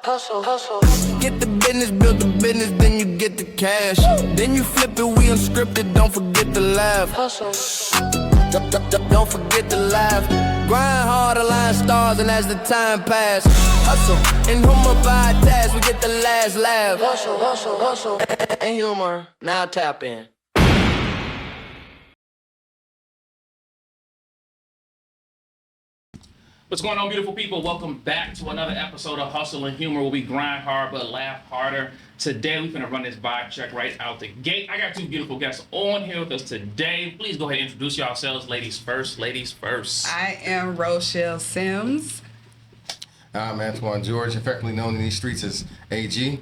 Hustle. Get the business, build the business, then you get the cash. Then you flip it, we unscripted, don't forget to laugh. Hustle. Don't forget to laugh. Grind hard, align stars, and as the time pass, hustle. And humor by task, we get the last laugh. Hustle. And humor, now tap in. What's going on, beautiful people? Welcome back to another episode of Hustle and Humor, where we grind hard but laugh harder. Today, we're gonna run this vibe check right out the gate. I got two beautiful guests on here with us today. Please go ahead and introduce yourselves. Ladies first. I am Roshelle Sims. I'm Antwon George, affectionately known in these streets as AG.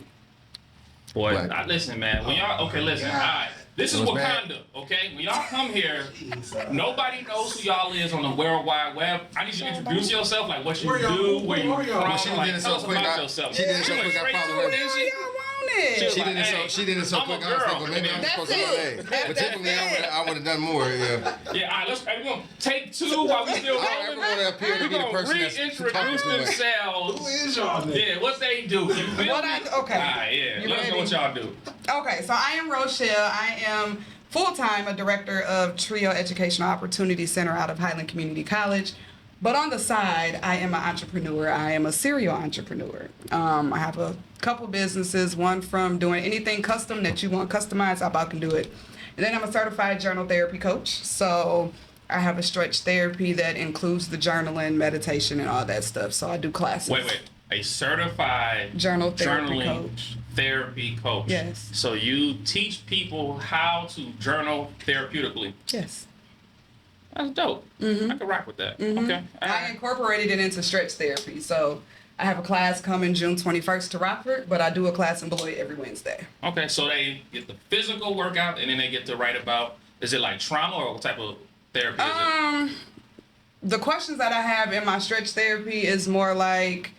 Boy, listen, man. When y'all, okay, listen, all right. This is Wakanda, okay? When y'all come here, nobody knows who y'all is on the World Wide Web. I need you to introduce yourself, like what you do, where you from, like tell us about yourself. She did it so quick, I followed her. She did it so quick, I was thinking maybe I'm supposed to say, but typically I would have done more, yeah. Yeah, all right, we're going to take two while we still rolling. Everyone up here to be the person that's reintroduce themselves. Who is y'all? Yeah, what they do. You feel me? Okay. All right, yeah. Let us know what y'all do. Okay, so I am Roshelle. I am full-time a director of Trio Educational Opportunity Center out of Highland Community College. But on the side, I am an entrepreneur. I am a serial entrepreneur. I have a couple businesses, one from doing anything custom that you want customized, I can do it. And then I'm a certified journal therapy coach. So I have a stretch therapy that includes the journaling, meditation, and all that stuff. So I do classes. Wait. A certified journal therapy coach. Yes. So you teach people how to journal therapeutically. Yes. That's dope. Mm-hmm. I can rock with that. Mm-hmm. Okay. I incorporated it into stretch therapy. So I have a class coming June 21st to Rockford, but I do a class in Beloit every Wednesday. Okay, so they get the physical workout and then they get to write about, is it like trauma or what type of therapy is it? The questions that I have in my stretch therapy is more like,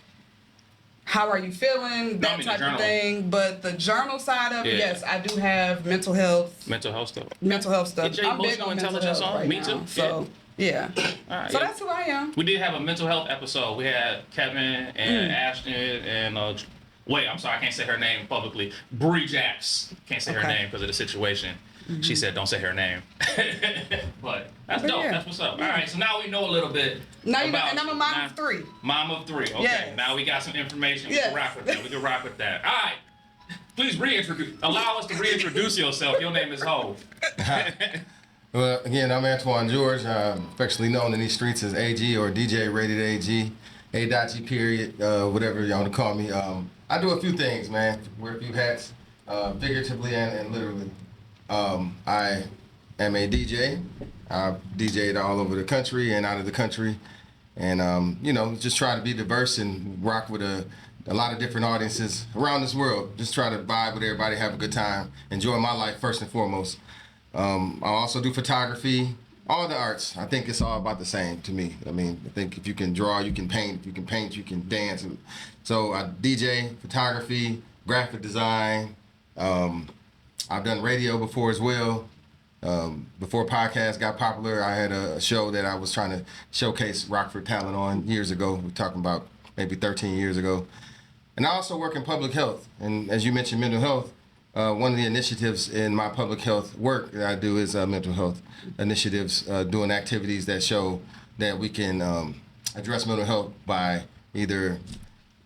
how are you feeling? That type of thing. But the journal side of it, yes, I do have mental health stuff. Get your emotional intelligence on. Right Me too. So, yeah. All right, so that's who I am. We did have a mental health episode. We had Kevin and Ashton and, wait, I'm sorry, I can't say her name publicly. Bree Jax. Can't say her name because of the situation. Mm-hmm. She said, don't say her name. But that's dope. Yeah. That's what's up. All right, so now we know a little bit about and I'm a mom of three. Mom of three. Okay, yes. Now we got some information. We can rock with that. All right. Please allow us to reintroduce yourself. Your name is Ho. Well, again, I'm Antwon George, affectionately known in these streets as AG or DJ rated AG, A.G. period, whatever y'all want to call me. I do a few things, man. Wear a few hats, figuratively and literally. I am a DJ. I've DJed all over the country and out of the country. And, just try to be diverse and rock with a lot of different audiences around this world. Just try to vibe with everybody, have a good time, enjoy my life first and foremost. I also do photography, all the arts. I think it's all about the same to me. I mean, I think if you can draw, you can paint. If you can paint, you can dance. So I DJ, photography, graphic design. I've done radio before as well. Before podcasts got popular, I had a show that I was trying to showcase Rockford talent on years ago. We're talking about maybe 13 years ago. And I also work in public health. And as you mentioned, mental health, one of the initiatives in my public health work that I do is mental health initiatives, doing activities that show that we can address mental health by either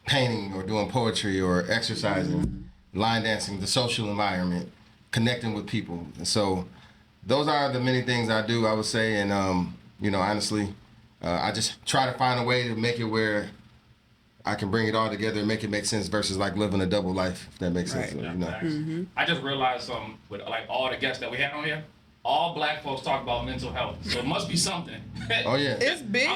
painting or doing poetry or exercising, line dancing, the social environment, connecting with people. And so those are the many things I do, I would say. And, honestly, I just try to find a way to make it where I can bring it all together and make it make sense versus like living a double life, if that makes sense. Yeah, I just realized something with like all the guests that we had on here. All black folks talk about mental health, so it must be something. Oh yeah, it's big.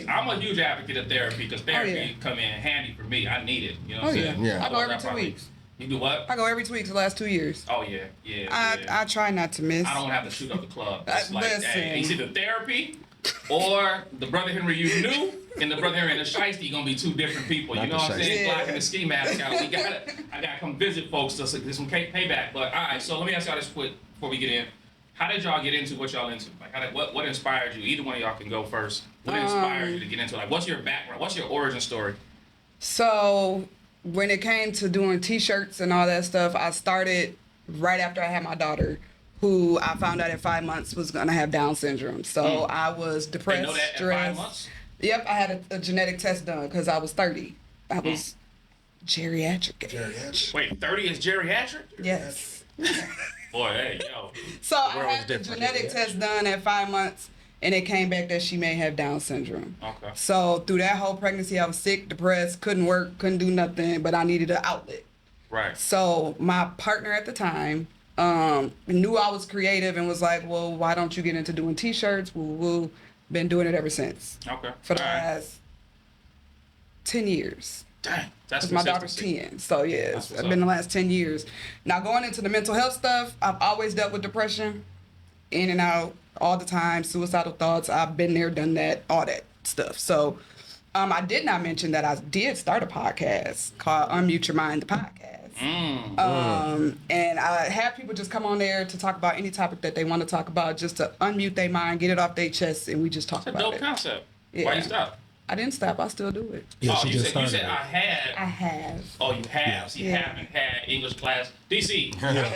I'm a huge advocate of therapy because therapy come in handy for me. I need it. You know what I'm saying? Yeah. I go every 2 weeks. You do what? I go every 2 weeks the last 2 years. Oh yeah. I try not to miss. I don't have to shoot up the club. It's like, Listen. hey, it's either therapy or the Brother Henry you knew and the Brother Henry and the Shiesty gonna be two different people. You know what I'm saying? Yeah. Blocking the ski mask out. I gotta come visit folks to get some payback. But all right, so let me ask y'all this quick before we get in. How did y'all get into what y'all into? Like, what inspired you? Either one of y'all can go first. What inspired you to get into? Like, what's your background? What's your origin story? So when it came to doing T-shirts and all that stuff, I started right after I had my daughter, who I found out at 5 months was gonna have Down syndrome. So I was depressed, You know that stressed. at 5 months? Yep, I had a genetic test done because I was 30. I was geriatric age. Wait, 30 is geriatric? Yes. Boy, hey, yo. So I world is had the different. genetic test done at 5 months, and it came back that she may have Down syndrome. Okay. So through that whole pregnancy, I was sick, depressed, couldn't work, couldn't do nothing, but I needed an outlet. Right. So my partner at the time knew I was creative and was like, well, why don't you get into doing T-shirts? Woo. Been doing it ever since. Okay. For the All right. last 10 years. Dang. That's My daughter's consistency. 10. So yeah, That's what's it's been the up. last 10 years. Now going into the mental health stuff, I've always dealt with depression, in and out, all the time, suicidal thoughts. I've been there, done that, all that stuff. So I did not mention that I did start a podcast called Unmute Your Mind, the podcast. And I have people just come on there to talk about any topic that they want to talk about, just to unmute their mind, get it off their chest, and we just talk It's a about dope it. concept. Why Yeah. you stop? I didn't stop. I still do it. Yeah, oh, she you just said, started. I had. I have. Oh, you have. So you Yeah. haven't had English class. DC. Yeah. You know Yeah.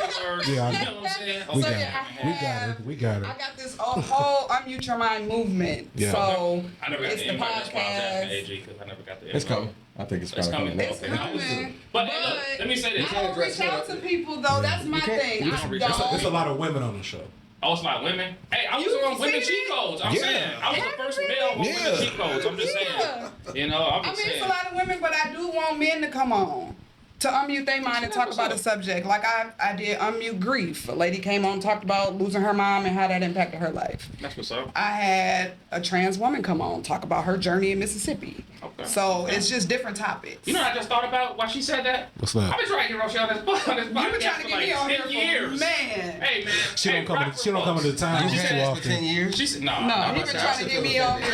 what I'm saying? We So got yeah, it. We got it. We got it. I got this whole Unmute Your Mind movement. Yeah. So I never got it's the the invite. That's why I was asking podcast. AG, because I never got the invite. It's coming. I think it's It's probably coming. It's Okay. coming. But hey, look, let me say this. I don't reach out to people though. That's my thing. you I don't reach don't. out. It's a lot of women on the show. Oh, it's like women. Hey, I was You on women see cheat it? codes. I'm Yeah. saying. I was the first male on women Yeah. cheat codes. I'm just Yeah. saying. You know, I'm I just mean, saying. it's a lot of women, but I do want men to come on to unmute their mind and talk about a subject. Like I did unmute grief. A lady came on and talked about losing her mom and how that impacted her life. That's what's up. I had a trans woman come on talk about her journey in Mississippi. Okay. So it's just different topics. You know what I just thought about while she said that? What's that? I've been trying to get Rochelle on this podcast You've been trying to for get like me on 10 here for years. man. Hey, man. She hey, don't come. rock She don't come for to the time You too had this for 10 often. years? She said, No, he been trying to get me on here.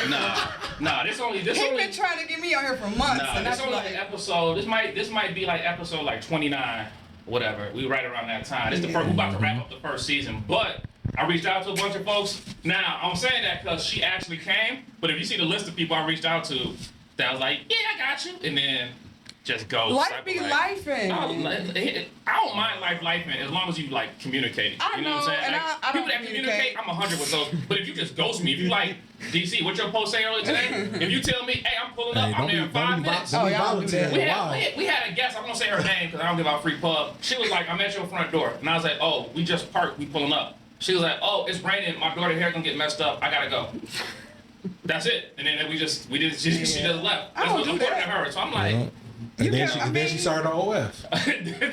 Nah, this only He been trying to get me on here for months, Nah, and this that's only like, episode. This might be like episode like 29, whatever. We right around that time. It's the Yeah. first. We about to wrap up the first season, but I reached out to a bunch of folks. Now I'm saying that because she actually came. But if you see the list of people I reached out to, that was like, yeah, I got you, and then just go. life be lifing. I don't mind lifing as long as you like communicate. I You know what I'm know, saying? and Like, I people don't that communicate, I'm 100 with those. But if you just ghost me, if you like DC, what your post say earlier today? If you tell me, hey, I'm pulling up, Hey, I'm there in 5 minutes. Oh, y'all do volunteering. that. We had a guest. I'm gonna say her name because I don't give out free pub. She was like, I'm at your front door, and I was like, oh, we just parked. We pulling up. She was like, oh, it's raining. My daughter's hair gonna get messed up. I gotta go. That's it. And then we just she just left. I That's don't what's do important that. to her. So I'm like, And then can- she, I and then she mean- started her OF.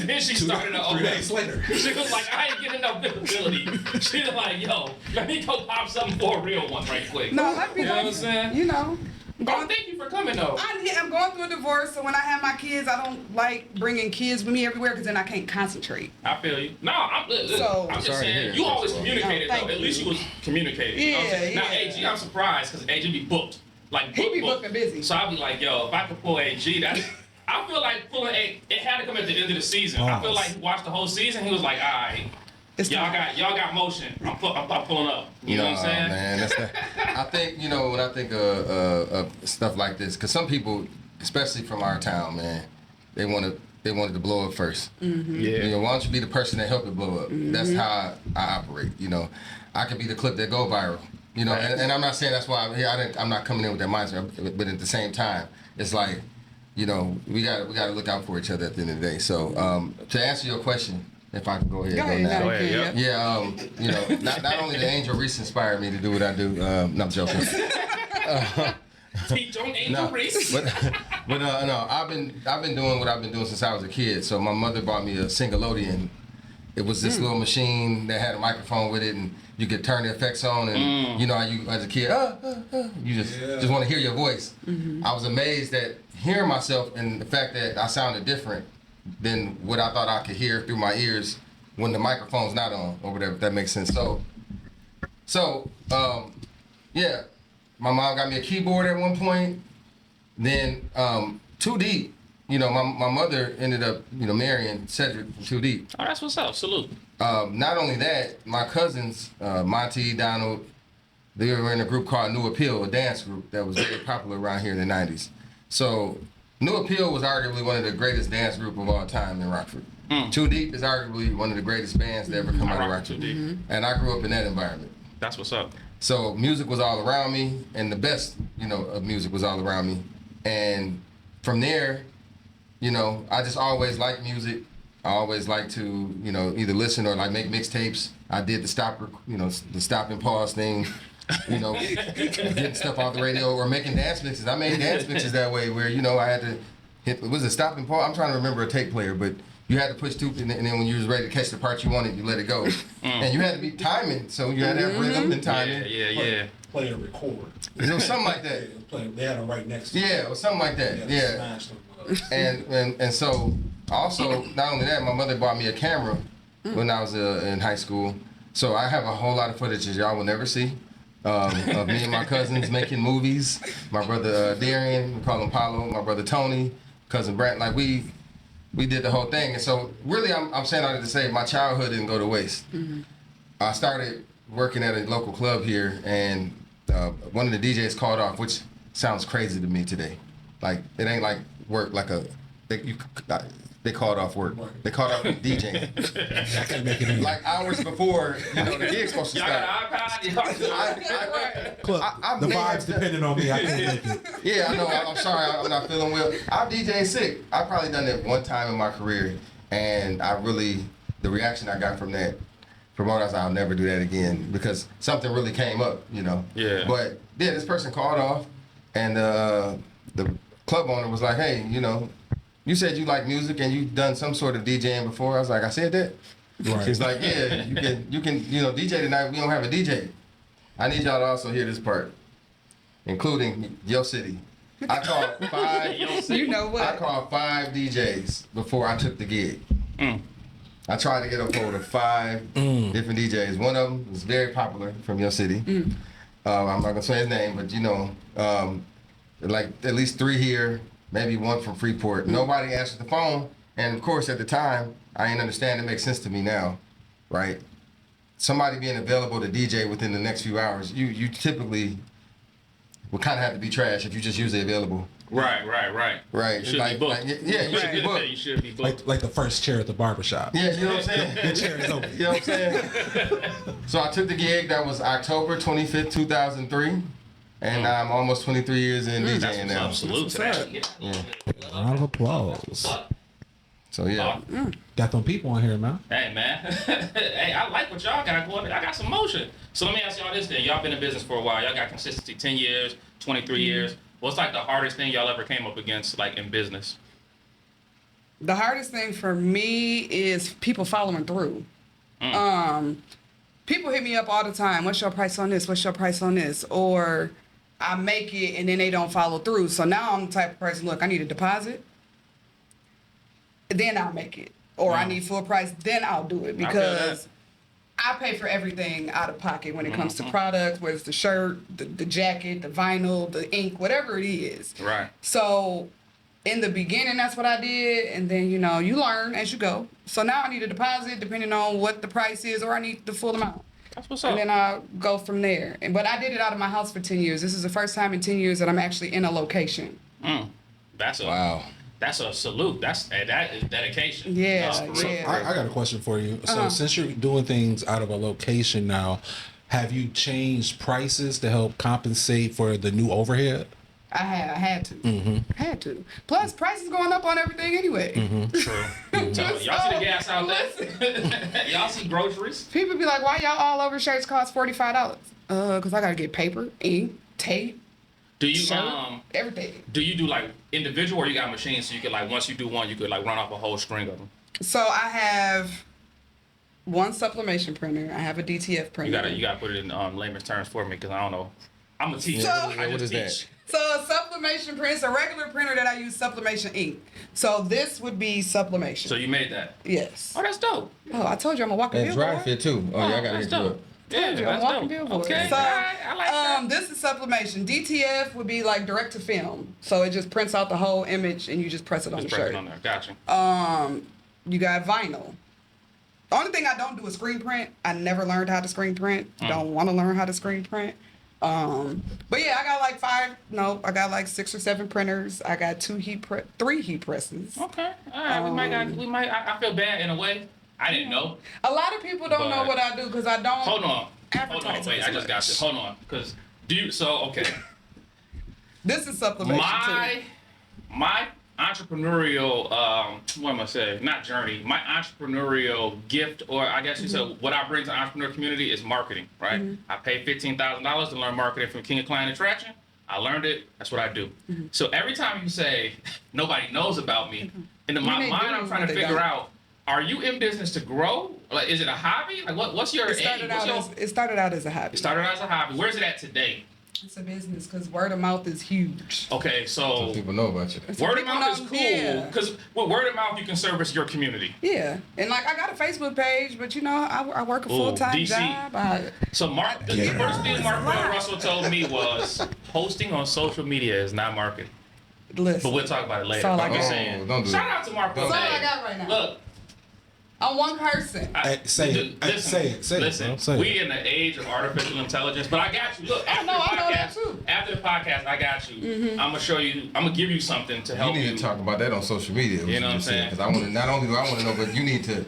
then she started to 3 days later. She was like, I ain't getting no visibility. She was like, yo, let me go pop something for a real one right quick. No, life be You know what I'm like, saying? you know. Oh, thank you for coming though. I'm going through a divorce, so when I have my kids, I don't like bringing kids with me everywhere because then I can't concentrate. I feel you. No, I'm just Sorry to hear saying, it, you first always of all. communicated No, though. thank At least you. you was communicating. You know what I'm saying? Yeah, Now, yeah. AG, I'm surprised because AG be booked. Like, He be booked. booked and busy. So I'll be like, yo, if I could pull AG, that's. I feel like pulling it had to come at the end of the season. I feel like he watched the whole season. He was like, all right, It's y'all time. got motion. I'm pulling up. You know what I'm saying? Man, that's not, I think, when I think of stuff like this, because some people, especially from our town, man, they wanted to blow up first. Yeah. Why don't you be the person that helped it blow up? That's how I operate. I could be the clip that go viral. And I'm not saying that's why I'm here. I'm not coming in with that mindset, but at the same time, it's like, we got to look out for each other at the end of the day. So to answer your question, if I can go ahead and go now. Go ahead, Yeah, not only did Angel Reese inspire me to do what I do. No, I'm joking. Teach on Angel Reese. But no, I've been doing what I've been doing since I was a kid. So my mother bought me a Singlelodeon. It was this little machine that had a microphone with it, and you could turn the effects on. And you as a kid, you just want to hear your voice. I was amazed at hearing myself and the fact that I sounded different than what I thought I could hear through my ears when the microphone's not on, or whatever. If that makes sense. So yeah. My mom got me a keyboard at one point. Then Too Deep you know, my mother ended up, you know, marrying Cedric from Too Deep. Oh, that's what's up. Salute. Not only that, my cousins, Monty, Donald, they were in a group called New Appeal, a dance group that was very popular around here in the 90s. So New Appeal was arguably one of the greatest dance group of all time in Rockford. Too Deep is arguably one of the greatest bands to ever come out of Rockford. And I grew up in that environment. That's what's up. So music was all around me, and the best, you know, of music was all around me. And from there, you know, I just always liked music. I always liked to, you know, either listen or like make mixtapes. I did the stop and pause thing, you know, getting stuff off the radio or making dance mixes. I made dance mixes that way where, you know, I had to hit, was it stop and pause? I'm trying to remember a tape player, but you had to push two, and then when you was ready to catch the part you wanted, you let it go. And you had to be timing, so you had to have rhythm and timing. Yeah. Play and record. You know, something like that. They had them right next to Yeah, or something like that. Yeah. And so also not only that, my mother bought me a camera when I was in high school. So I have a whole lot of footage that y'all will never see of me and my cousins making movies. My brother Darian, we call him Paulo. My brother Tony, cousin Brent. Like we did the whole thing. And so really, I'm saying all that to say my childhood didn't go to waste. I started working at a local club here, and one of the DJs called off, which sounds crazy to me today. Like it ain't like work, like they called off work. They called off DJing. I can't make it in. Like hours before, you know, the gig's supposed to Y'all start. got an iPad? Look, I've the made vibes that- depending on me. I can't make it. Yeah, I know. I'm sorry. I'm not feeling well. I've DJed sick. I've probably done that one time in my career, and the reaction I got from that, promoters, I'll never do that again because something really came up, you know. Yeah. But yeah, this person called off, and the club owner was like, "Hey, you know, you said you like music and you've done some sort of DJing before." I was like, "I said that." Right. She's like, "Yeah, you can, you know, DJ tonight. We don't have a DJ. I need y'all to also hear this part, including Yo City." I called 5. You know what? I called 5 DJs before I took the gig. I tried to get a hold of 5 different DJs. One of them was very popular from Yo City. I'm not gonna say his name, but you know, like at least 3 here, maybe 1 from Freeport. Nobody answered the phone, and of course at the time, I didn't understand. It makes sense to me now, right? Somebody being available to DJ within the next few hours, you typically would kind of have to be trash if you just usually available. Right. Right. You should be booked. Yeah, you should be booked. You should be booked. Like the first chair at the barbershop. Yeah, you know what I'm saying? The chair is open. You know what I'm saying? So I took the gig. That was October 25th, 2003. And I'm almost 23 years in DJing now. Absolute. Round of applause. So yeah. Got them people on here, man. Hey, man. Hey, I like what y'all got going. I got some motion. So let me ask y'all this then. Y'all been in business for a while. Y'all got consistency 10 years, 23 years. What's like the hardest thing y'all ever came up against, like in business? The hardest thing for me is people following through. People hit me up all the time. What's your price on this? What's your price on this? Or I make it and then they don't follow through. So now I'm the type of person, look, I need a deposit. Then I'll make it. Or I need full price, then I'll do it. Because I pay for everything out of pocket when it comes to products, whether it's the shirt, the jacket, the vinyl, the ink, whatever it is. Right. So in the beginning, that's what I did. And then, you know, you learn as you go. So now I need a deposit depending on what the price is, or I need the full amount. That's what's up. And then I'll go from there. But I did it out of my house for 10 years. This is the first time in 10 years that I'm actually in a location. That's a Wow. That's a salute. That is dedication. Yeah, For real, yeah. for real. I got a question for you. So since you're doing things out of a location now, have you changed prices to help compensate for the new overhead? I had to. Had to. Plus, prices going up on everything anyway. True. Y'all see the gas out there? Y'all see groceries? People be like, why y'all all over shirts cost $45? Because I got to get paper, ink, tape, Do you shirt, everything. do you do like individual, or you got machines so you could like once you do one, you could like run off a whole string of them? So I have one sublimation printer. I have a DTF printer. You gotta put it in layman's terms for me because I don't know. I'm a teacher. So- I What just is that? teach. So a sublimation printer is a regular printer that I use sublimation ink. So this would be sublimation. So you made that? Yes. Oh, that's dope. Oh, I told you I'm a walking And dry billboard. fit too. Oh, yeah, I gotta that's hit you dope. up. Told you, I'm that's walking dope. billboards. Okay, So, I like that. this is sublimation. DTF would be like direct to film. So it just prints out the whole image and you just press it on Just the press shirt. it on there. Gotcha. You got vinyl. The only thing I don't do is screen print. I never learned how to screen print. Don't want to learn how to screen print. But yeah, I got like 6 or 7 printers. I got 3 heat presses. Okay. All right. We might. I feel bad in a way. I didn't know. A lot of people don't know what I do because I don't. Hold on. Advertise Wait, I just got this. Hold on. Because okay. This is sublimation My entrepreneurial, what am I saying? Not journey. My entrepreneurial gift, or I guess you said what I bring to the entrepreneur community is marketing, right? I paid $15,000 to learn marketing from King of Client Attraction. I learned it. That's what I do. So every time you say nobody knows about me, in my mind I'm trying to figure out: are you in business to grow? Like, is it a hobby? Like, what's your aim? It started out as a hobby. It started out as a hobby. Where's it at today? It's a business because word of mouth is huge. Okay, so People know about you. word of mouth is cool yeah. because with word of mouth you can service your community. Yeah, and like I got a Facebook page, but I work a full-time DC. job. So the first thing Mark Russell told me was posting on social media is not marketing. Listen, But we'll talk about it later. That's all I I'm got. just saying. Don't do Shout that. out to Mark That's Russell. all I got right now. Look, I'm one person. Say it. Listen, Say it. we in the age of artificial intelligence, but I got you. Look, after know that the too. podcast, after the podcast, I got you. I'm gonna show you. I'm gonna give you something to You help need to talk about that on social media. You know what I'm saying? Because I want to. Not only do I want to know, but you need to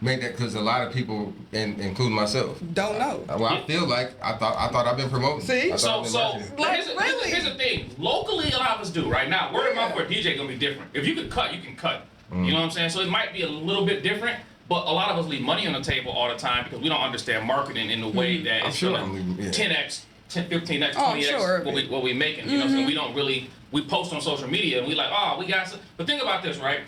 make that, because a lot of people, including myself, Don't know. well, I feel like I thought I've been promoting. See? I thought So I've been marketing. Like, here's the thing. Locally, a lot of us do right now. Word of mouth for a DJ gonna be different. If you can cut, you can cut. You know what I'm saying? So it might be a little bit different. But a lot of us leave money on the table all the time because we don't understand marketing in the way that it's sure gonna I'm leaving, yeah. 10x, 15x, Oh, 20x sure. what we making. You know, so we don't really we post on social media and we like, oh, we got some. But think about this, right?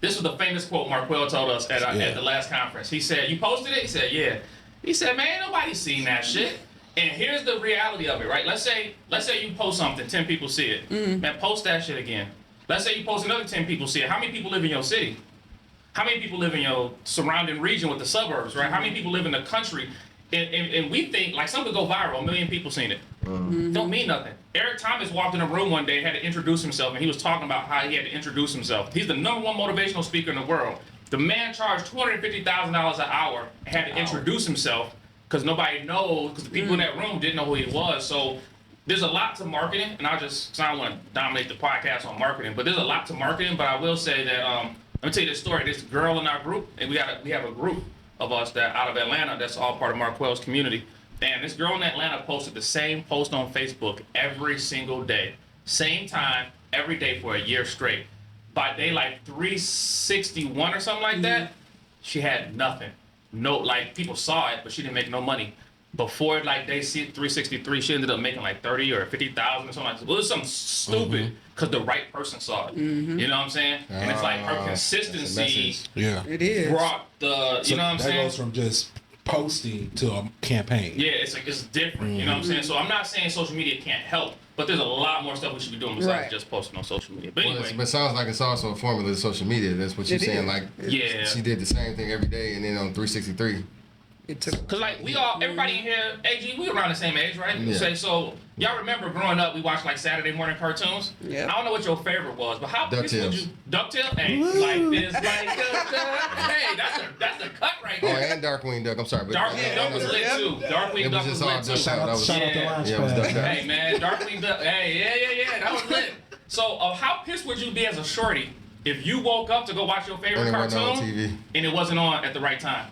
This was the famous quote Marquell told us at the last conference. He said, "You posted it?" He said, "Yeah." He said, "Man, ain't nobody seen that shit." And here's the reality of it, right? Let's say you post something, 10 people see it. Man, post that shit again. Let's say you post another 10 people see it. How many people live in your city? How many people live in your surrounding region with the suburbs, right? How many people live in the country? And we think, like, something go viral, 1 million people seen it. Don't mean nothing. Eric Thomas walked in a room one day and had to introduce himself, and he was talking about how he had to introduce himself. He's the #1 motivational speaker in the world. The man charged $250,000 an hour and had to introduce himself because nobody knows, because the people in that room didn't know who he was. So there's a lot to marketing, and I don't want to dominate the podcast on marketing, but there's a lot to marketing. But I will say that, let me tell you this story. This girl in our group, and we have a group of us that out of Atlanta that's all part of Marquell's community. And this girl in Atlanta posted the same post on Facebook every single day. Same time, every day for a year straight. By day like 361 or something like that, she had nothing. No, like, people saw it, but she didn't make no money. Before like day 363, she ended up making like 30 or 50,000 or something like that. It was something stupid because the right person saw it. You know what I'm saying? And it's like her consistency It is. brought the, you know what I'm saying? That goes from just posting to a campaign. Yeah, it's different. You know what I'm saying? So I'm not saying social media can't help, but there's a lot more stuff we should be doing besides Right. just posting on social media. But Well, anyway, but it sounds like it's also a formula to social media. That's what you're It saying. is. Like, yeah. she did the same thing every day, and then on 363. It took. Cause like everybody in here, AG, we around the same age, right? Yeah. So y'all remember growing up, we watched like Saturday morning cartoons. Yeah. I don't know what your favorite was, but how pissed would DuckTales. you? DuckTales? Hey, like this, like hey, that's the cut right Oh, there. and Darkwing Duck. I'm sorry, but Darkwing Duck was lit too. Darkwing It Duck was was just all lit Duck. too. Shout out to Yeah. Yeah, it was Duck. Hey man, Darkwing Duck. Hey, yeah, that was lit. So how pissed would you be as a shorty if you woke up to go watch your favorite And it wasn't on cartoon TV. and it wasn't on at the right time?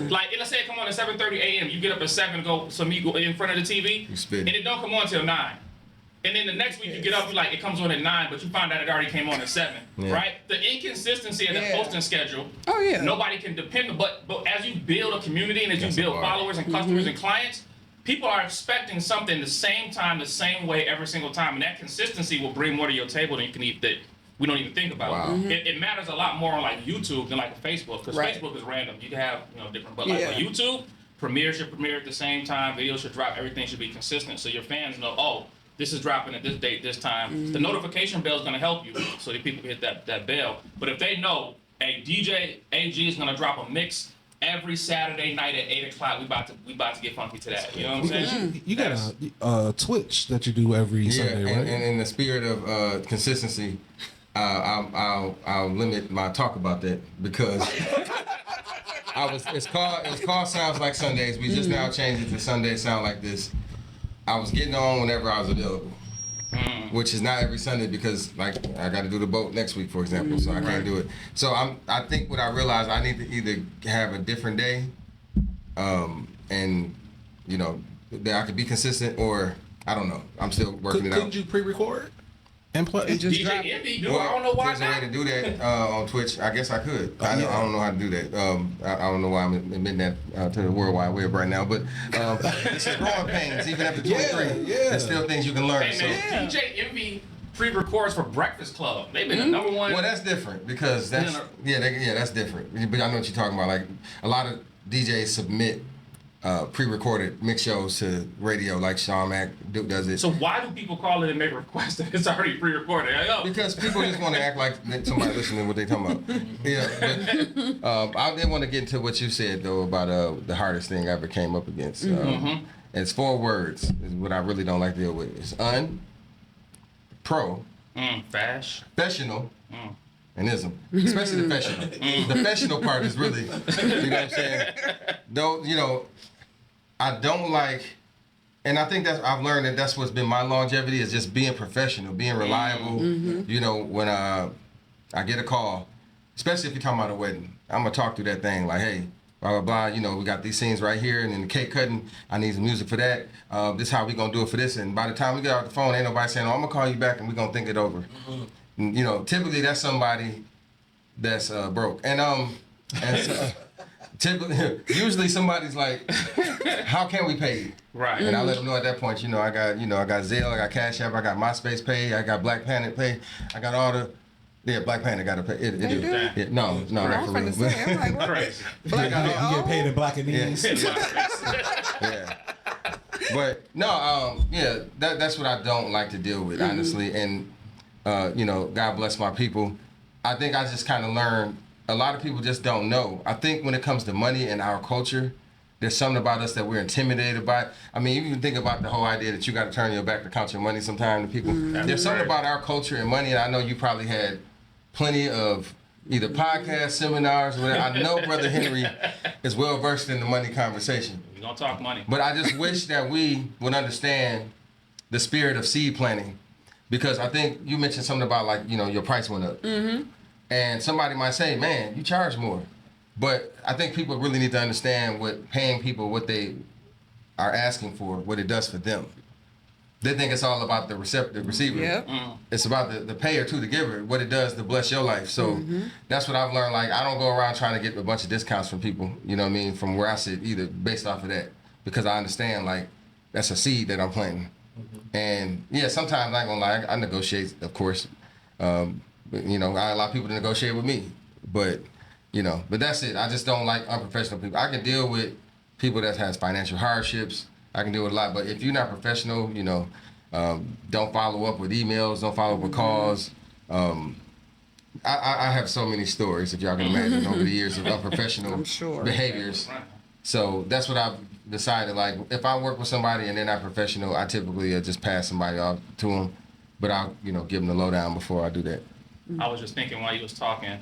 Like, let's say it come on at 7:30 a.m. You get up at 7, go in front of the TV, You spit. and it don't come on till 9. And then the next week you get up, you like, it comes on at 9, but you find out it already came on at 7, Yeah. right? The inconsistency of that Yeah. posting schedule. Oh, yeah. Nobody can depend on, but as you build a community and as That's you build hard. followers and customers and clients, people are expecting something the same time, the same way every single time, and that consistency will bring more to your table than you can eat that we don't even think about. Wow. It matters a lot more on like YouTube than like a Facebook, because Right. Facebook is random. You can have different, but like Yeah. on YouTube, premiere should premiere at the same time. Videos should drop. Everything should be consistent, so your fans know. Oh, this is dropping at this date, this time. The notification bell is gonna help you, so that people hit that bell. But if they know, hey, DJ AG is gonna drop a mix every Saturday night at 8 o'clock, we about to get funky to that. You know what I'm saying? You got a Twitch that you do every Sunday, right? And in the spirit of consistency, I'll limit my talk about that because it was called Sounds Like Sundays. We just now changed it to Sundays Sound Like This. I was getting on whenever I was available, which is not every Sunday because like I got to do the boat next week, for example, so I can't do it. So I think what I realized, I need to either have a different day, and you know that I could be consistent, or I don't know. I'm still working it out. Couldn't you pre-record and play? Just DJ drop Envy, dude, I don't know why There's a way to do that on Twitch. I guess I could. I don't know how to do that. I don't know why I'm admitting that to the World Wide Web right now. But this is growing pains. Even after 23, there's still things you can learn. Hey man, DJ Envy pre-records for Breakfast Club. They've been the number one. Well, that's different because that's that's different. But I know what you're talking about. Like a lot of DJs submit pre-recorded mix shows to radio, like Sean Mack does it. So why do people call it and make requests if it's already pre-recorded? Like, oh. Because people just want to act like somebody listening to what they talking about. Yeah, but I did want to get into what you said though about the hardest thing I ever came up against. It's 4 words. Is what I really don't like to deal with. It's professional, and ism, especially the professional. The professional part is really, you know what I'm saying? Don't I don't like, and I think I've learned that's what's been my longevity is just being professional, being reliable. You know, when I get a call, especially if you're talking about a wedding, I'm gonna talk through that thing like, hey, blah blah blah. You know, we got these scenes right here, and then the cake cutting, I need some music for that. This is how we gonna do it for this. And by the time we get off the phone, ain't nobody saying, oh, I'm gonna call you back and we gonna think it over. You know, typically that's somebody that's broke, and so, usually somebody's like, how can we pay you? Right. And I let them know at that point, I got Zelle, I got Cash App, I got MySpace Pay, I got Black Planet Pay, I got all the, Black Planet got to pay. It do. Yeah, no, not for real. I'm like, what? Crazy. You get paid in Blackanese. Yeah. But no, that's what I don't like to deal with, honestly. And God bless my people. I think I just kind of learned. A lot of people just don't know. I think when it comes to money and our culture, there's something about us that we're intimidated by. I mean, you even think about the whole idea that you got to turn your back to count your money sometime to people. There's something about our culture and money, and I know you probably had plenty of either podcasts, seminars, or whatever. I know Brother Henry is well versed in the money conversation. We're gonna talk money. But I just wish that we would understand the spirit of seed planting, because I think you mentioned something about like, your price went up. And somebody might say, man, you charge more. But I think people really need to understand what paying people what they are asking for, what it does for them. They think it's all about the receiver. Yep. It's about the payer too, the giver, what it does to bless your life. So that's what I've learned. Like, I don't go around trying to get a bunch of discounts from people, you know what I mean, from where I sit, either based off of that. Because I understand, like, that's a seed that I'm planting. And yeah, sometimes I ain't gonna lie, I negotiate, of course. But, I allow people to negotiate with me. But that's it. I just don't like unprofessional people. I can deal with people that has financial hardships. I can deal with a lot. But if you're not professional, don't follow up with emails, don't follow up with calls. I have so many stories, if y'all can imagine, over the years of unprofessional behaviors. So that's what I've decided. Like, if I work with somebody and they're not professional, I typically just pass somebody off to them. But I'll, give them the lowdown before I do that. I was just thinking while you was talking,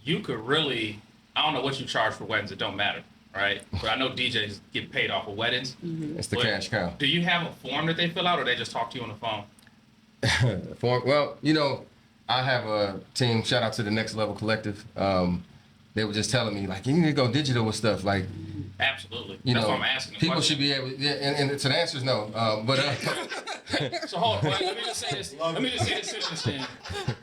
you could really, I don't know what you charge for weddings, it don't matter, right? But I know DJs get paid off of weddings. It's the cash cow. Do you have a form that they fill out, or they just talk to you on the phone? Well, I have a team, shout out to the Next Level Collective. They were just telling me, like, you need to go digital with stuff. Like, absolutely. That's what I'm asking. People should be able, and so the answer is no. So hold on, let me just say this. Let me just say this sentence then.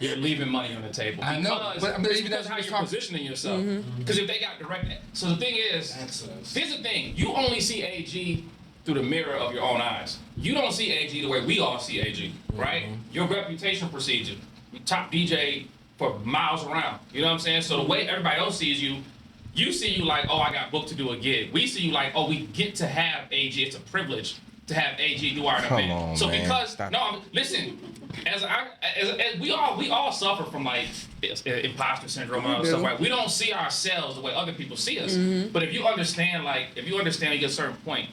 You're leaving money on the table. I know, but it's even because how you're positioning yourself. Because if they got direct, so the thing is, here's the thing: you only see AG through the mirror of your own eyes. You don't see AG the way we all see AG, right? Your reputation procedure, you top DJ for miles around. You know what I'm saying? So the way everybody else sees you. You see you like, oh, I got booked to do a gig. We see you like, oh, we get to have AG. It's a privilege to have AG do our Come event. on, So man. because Stop. listen, as we all suffer from like imposter syndrome and stuff, right? We don't see ourselves the way other people see us. But if you understand you get to a certain point,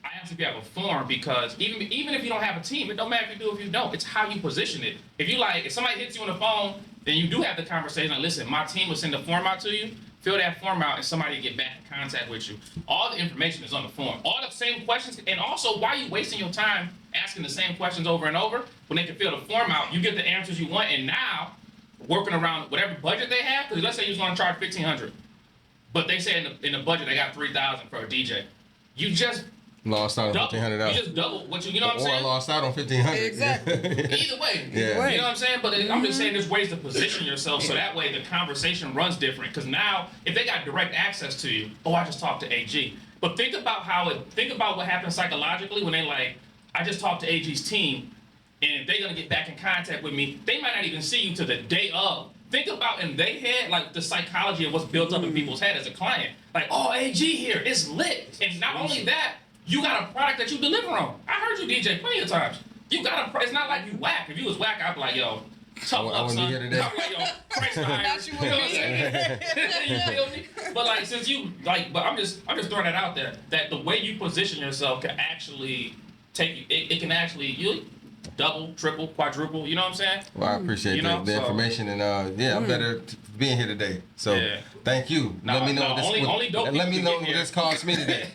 I ask if you have a form, because even if you don't have a team, it don't matter if you do or if you don't. It's how you position it. If somebody hits you on the phone, then you do have the conversation. Like, listen, my team will send a form out to you. Fill that form out, and somebody will get back in contact with you. All the information is on the form. All the same questions, and also, why are you wasting your time asking the same questions over and over when they can fill the form out? You get the answers you want, and now working around whatever budget they have. Because let's say you're going to charge $1,500, but they say in the budget they got $3,000 for a DJ. You just Lost out on $1,500. You just double what you know what I'm Or saying? lost out on $1,500. Exactly. Either way, Yeah. you know what I'm saying? But I'm just saying there's ways to position yourself so that way the conversation runs different. Because now, if they got direct access to you, I just talked to AG. But think about what happens psychologically when they like, I just talked to AG's team, and if they're gonna get back in contact with me, they might not even see you to the day of. Think about in their head, like the psychology of what's built up in people's head as a client. Like, oh, AG here, it's lit. And not only that, you got a product that you deliver on. I heard you DJ plenty of times. You got it's not like you whack. If you was whack, I'd be like, yo, tough luck, son. I'd be like, yo, Christ, Not you know what I'm saying? You feel me? But like, since you like, but I'm just throwing that out there, that the way you position yourself can actually take you, it can actually, you double, triple, quadruple, you know what I'm saying? Well, I appreciate the information, and I'm better being here today. So thank you. Let me know what this cost me today.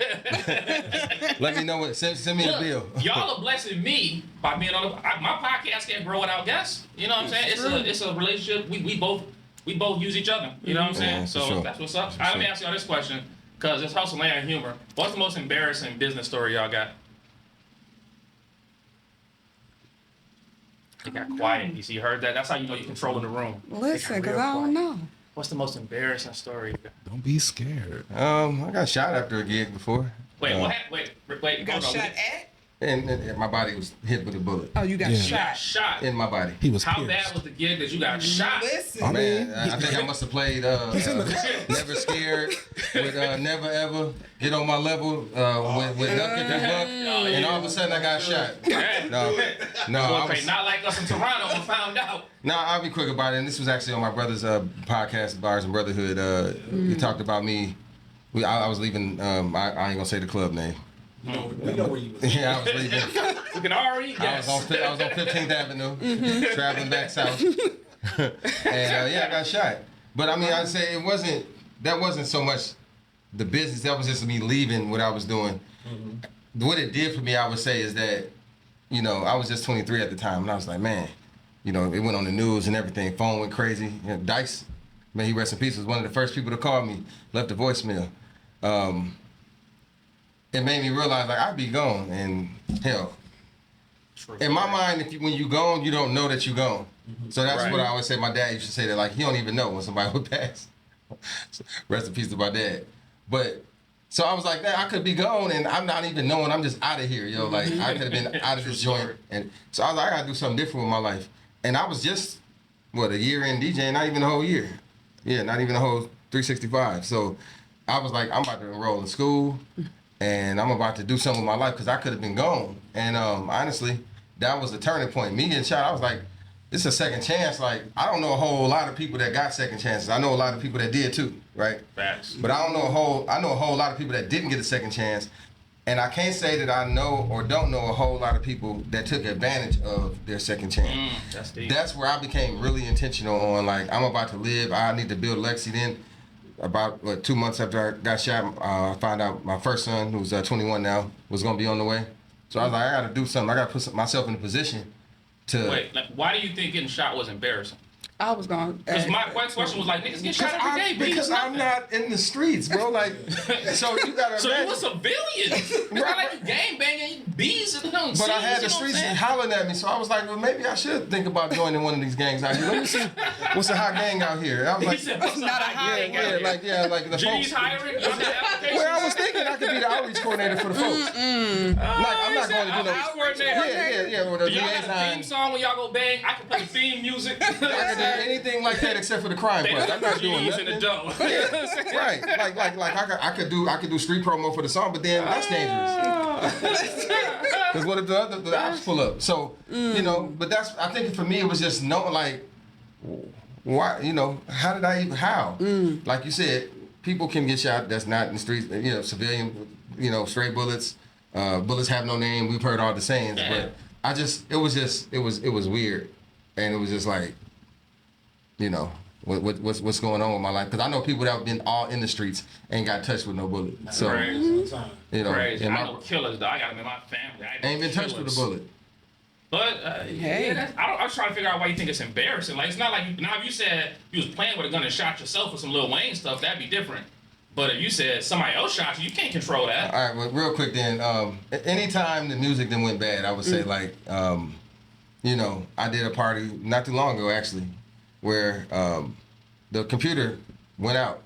Let me know what. Send me the bill. Y'all are blessing me by being on my podcast. Can't grow without guests. You know what I'm saying? It's a relationship. We both use each other. You know what I'm saying? Yeah, So sure. that's what's up. Let me ask y'all this question, because it's hustle and humor. What's the most embarrassing business story y'all got? It got quiet. You see, you heard that? That's how you know you're controlling the room. Listen, because I don't know. What's the most embarrassing story? Don't be scared. I got shot after a gig before. Wait, what happened? Wait. You got hold on. shot at? And my body was hit with a bullet Oh, you got Yeah. You got shot. shot. in my body. He was How pierced. bad was the gig that you got shot? Listen. Man, I think I must have played Never Scared with Never Ever Get on My Level with Duck If You Buck, and all of a sudden I got shot. Not like us in Toronto and found out. No, I'll be quick about it. And this was actually on my brother's podcast, Bars and Brotherhood. He talked about me. I was leaving. I ain't gonna say the club name. We know where you was. Yeah, I was leaving. We can already guess. I was on 15th Avenue, traveling back south, and I got shot. But I mean, I'd say that wasn't so much the business. That was just me leaving what I was doing. What it did for me, I would say, is that I was just 23 at the time, and I was like, man, it went on the news and everything. Phone went crazy. Dice, man, he rest in peace, was one of the first people to call me. Left a voicemail. It made me realize, like, I'd be gone, and hell, in my mind, when you gone, you don't know that you gone. So that's what I always say. My dad used to say that, like, he don't even know when somebody would pass. Rest in peace to my dad. But so I was like, I could be gone, and I'm not even knowing. I'm just out of here, yo. Like, I could have been out of this joint, and so I was like, I gotta do something different with my life. And I was just a year in DJing, not even a whole year. Yeah, not even a whole 365. So I was like, I'm about to enroll in school. And I'm about to do something with my life because I could have been gone. And honestly, that was the turning point. Me getting shot, I was like, it's a second chance. Like, I don't know a whole lot of people that got second chances. I know a lot of people that did too, right? Facts. But I know a whole lot of people that didn't get a second chance. And I can't say that I know or don't know a whole lot of people that took advantage of their second chance. That's deep. That's where I became really intentional on, like, I'm about to live. I need to build a legacy. Then about 2 months after I got shot, I found out my first son, who's 21 now, was going to be on the way. So I was like, I got to do something. I got to put myself in a position to... Wait, like, why do you think getting shot was embarrassing? I was going to Because my question was like, niggas get shot every day, but because I'm not in the streets, bro. Like, so you got to So you a civilian. It's not like you gang banging, bees and But I had the streets hollering at me, so I was like, well, maybe I should think about joining one of these gangs out here. Let me see what's a hot gang out here. I was like, He said, what's Not a high gang out here? like the G's folks. hiring? Y'all got Where I was thinking I could be the outreach coordinator for the folks. Like, I'm not going to do no. Yeah. With the Y'all got a liaison. theme song when y'all go bang? I can play the theme music. I can do anything like that except for the crime part. I'm not doing G's in the nothing. dough. Right. Like I could do street promo for the song, but then that's dangerous. Because what if the ops pull up? So but that's I think for me it was just knowing like why how did I even like you said people can get shot that's not in the streets civilian stray bullets bullets have no name. We've heard all the sayings, but it was weird, and it was just like what's going on with my life, because I know people that have been all in the streets ain't got touched with no bullet. So Crazy. Crazy. I know killers though. I got them in my family. I ain't been touched with a bullet. But I was trying to figure out why you think it's embarrassing. Like it's not like now if you said you was playing with a gun and shot yourself with some Lil Wayne stuff, that'd be different. But if you said somebody else shot you, you can't control that. All right, well, real quick then. Anytime the music then went bad, I would say like, I did a party not too long ago actually, where the computer went out.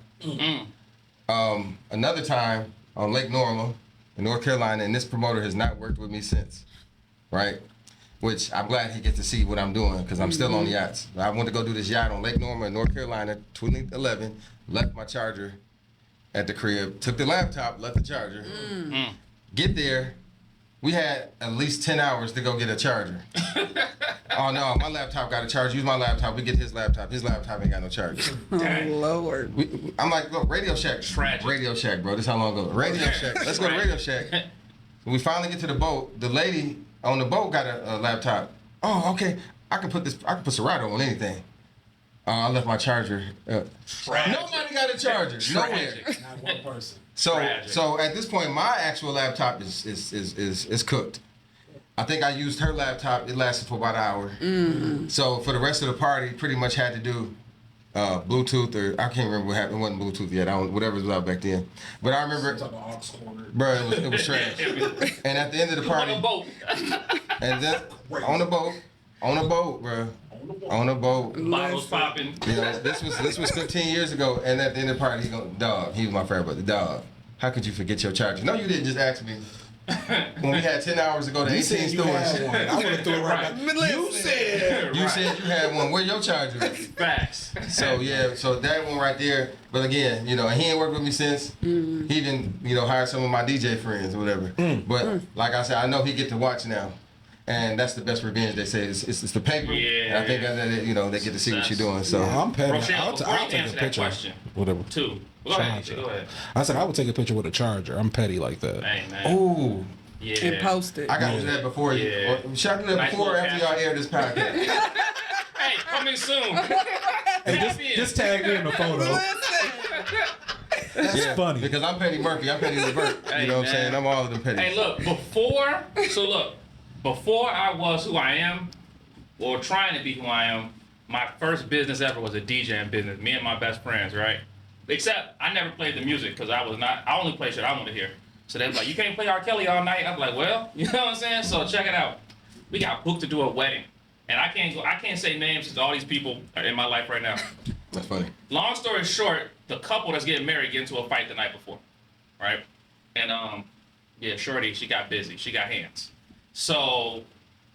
Another time on Lake Normal in North Carolina, and this promoter has not worked with me since, right? Which I'm glad he gets to see what I'm doing, because I'm still on the yachts. I went to go do this yacht on Lake Normal in North Carolina, 2011, left my charger at the crib, took the laptop, left the charger. Get there, we had at least 10 hours to go get a charger. Oh no, my laptop got a charger. Use my laptop. We get his laptop. His laptop ain't got no charger. Oh Lord. I'm like, look, Radio Shack. Tragic. Radio Shack, bro. This how long ago? Radio Shack. Let's go to Radio Shack. When we finally get to the boat, the lady on the boat got a laptop. Oh, okay. I can put Serato on anything. I left my charger. Nobody got a charger. Nowhere. Not one person. So at this point, my actual laptop is cooked. I think I used her laptop. It lasted for about an hour. So for the rest of the party, pretty much had to do Bluetooth, or I can't remember what happened. It wasn't Bluetooth yet. Whatever was out back then. But I remember, bro, it was trash. And at the end of the party, on a boat. and then on the boat, bro. On a boat. Bottles popping. This was 15 years ago, and at the end of the party, he was my friend, but the dog. How could you forget your charger? No, you didn't just ask me. When we had 10 hours to go to 18 stores. I would have threw it right back. You said you you had one. Where your charger is? Facts. So that one right there. But again, he ain't worked with me since. He even hired some of my DJ friends or whatever. But like I said, I know he get to watch now. And that's the best revenge, they say. It's the paper. Yeah. And I think that they get to see what you're doing. So I'm petty. Roshelle, I'll before you take a answer that picture. question, Whatever. Go ahead. I said I would take a picture with a charger. I'm petty like that. Hey, man. ooh, Yeah. And post it. I gotta do that before you. Yeah. Or should I do that Nice before or little after y'all air this podcast? Hey, coming soon. Hey, just tag me in the photo. That's funny. Because I'm Petty Murphy. I'm Petty Levert. Hey, you know what I'm man. saying? I'm all of them petty. Hey, look, before I was who I am, or trying to be who I am, my first business ever was a DJing business. Me and my best friends, right? Except I never played the music because I only played shit I wanted to hear. So they was like, you can't play R. Kelly all night. I was like, well, you know what I'm saying? So check it out. We got booked to do a wedding. And I can't say names since all these people are in my life right now. That's funny. Long story short, the couple that's getting married get into a fight the night before, right? And shorty, she got busy. She got hands. So